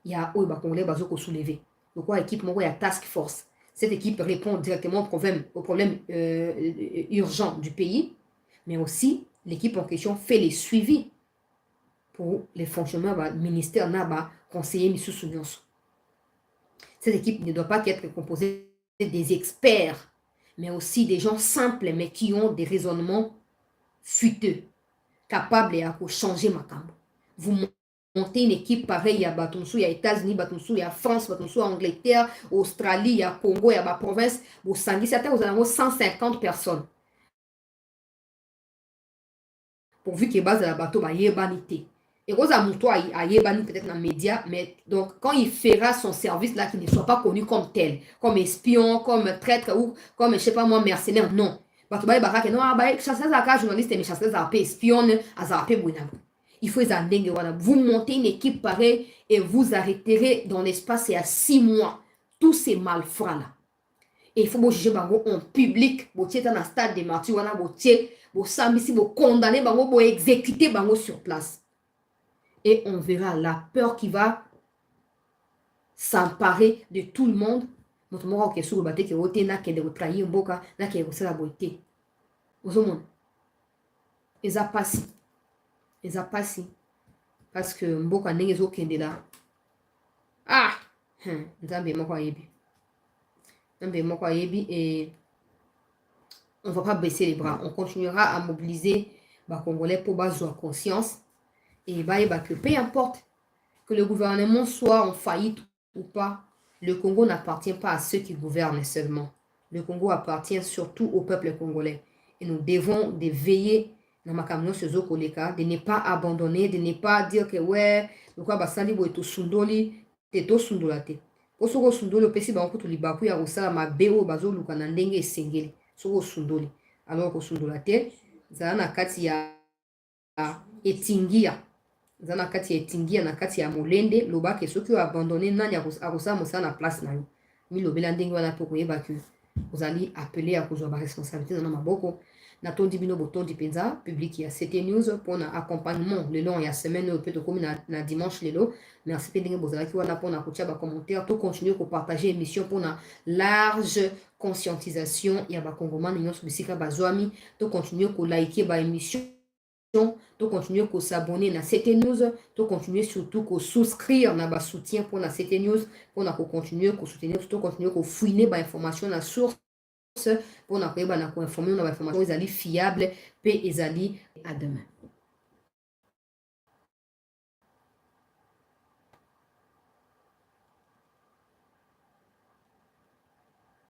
Il y a congolais bazoko soulever. Donc quoi équipe il y a task force. Cette équipe répond directement aux problèmes urgents du pays, mais aussi l'équipe en question fait les suivis pour les fonctionnements du ministère n'a conseiller M. Sounions. Cette équipe ne doit pas être composée des experts, mais aussi des gens simples, mais qui ont des raisonnements futeux, capables de changer ma camp. Vous montez une équipe pareille à Batumsou, il y a États-Unis, Batumsou, il y a France, Batumsou, Angleterre, Australie, il y a Congo, il y a la province, vous avez 150 personnes. Pourvu que base de la bateau, il y ait banité. Et Rosa Mouto a yébani peut-être dans les médias, mais donc quand il fera son service là, qu'il ne soit pas connu comme tel, comme espion, comme traître ou comme, je sais pas moi, mercenaire, non. Bato baye baraka, non, chassez à journaliste, mais chassez à espionne, à zappé bouinam. Il faut vous montez une équipe pareille et vous arrêterez dans l'espace et à 6 mois tous ces malfrats là. Et il faut juger bango en public, vous êtes dans le stade des martyrs, vous sambisi, vous condamnez bango, vous exécuter bango sur place. Et on verra la peur qui va s'emparer de tout le monde. Notre mort qui est sur le bateau qui est ôté, n'a qu'à trahir mboka, n'a qu'à reçu la beauté. Aux hommes, ils a passé. Ils a passé. Parce que mboka n'est pas aucun de là. Ah! Nzambe moko ayebi. Nzambe moko ayebi et on ne va pas baisser les bras. On continuera à mobiliser les Congolais pour baser la conscience. Et que peu importe que le gouvernement soit en faillite ou pas, le Congo n'appartient pas à ceux qui gouvernent seulement. Le Congo appartient surtout au peuple congolais. Et nous devons veiller dans ma camion sur Zokoleka, de ne pas abandonner, de ne pas dire que ouais, le quoi basali bo eto sundoli, teto sundolate. Osoko sundoli opesi bango kutu libaku ya kosala mabe oyo bazoluka na ndenge esengeli soko osundoli. Alors kosundola te zala na kati ya etingia. Zala na kati ya etingia na kati ya molende lobake soki abandonné nani akosala mosala na place na yo. Milobela ndenge wana po koyeba ke ozali appelé à kozwa ba responsabilité na maboko. Na tondi bino botondi penza public ya CT News pour na accompagnement le long ya semaine oyo pe tokomi na dimanche lelo. Merci pe ndenge bozalaki wana pour na kotia ba commentaire to continuer ko partager émission pour na large conscientisation ya ba congomani nyonso bisika bazwami to continuer ko liker ba émission to continuer ko s'abonner na CT News to continuer surtout ko souscrire na ba soutien pour na CT News pour na ko continuer ko soutenir to continuer ko fouiner ba information na source pour na koyeba na ko informer na ba information ezali fiable pe ezali à demain.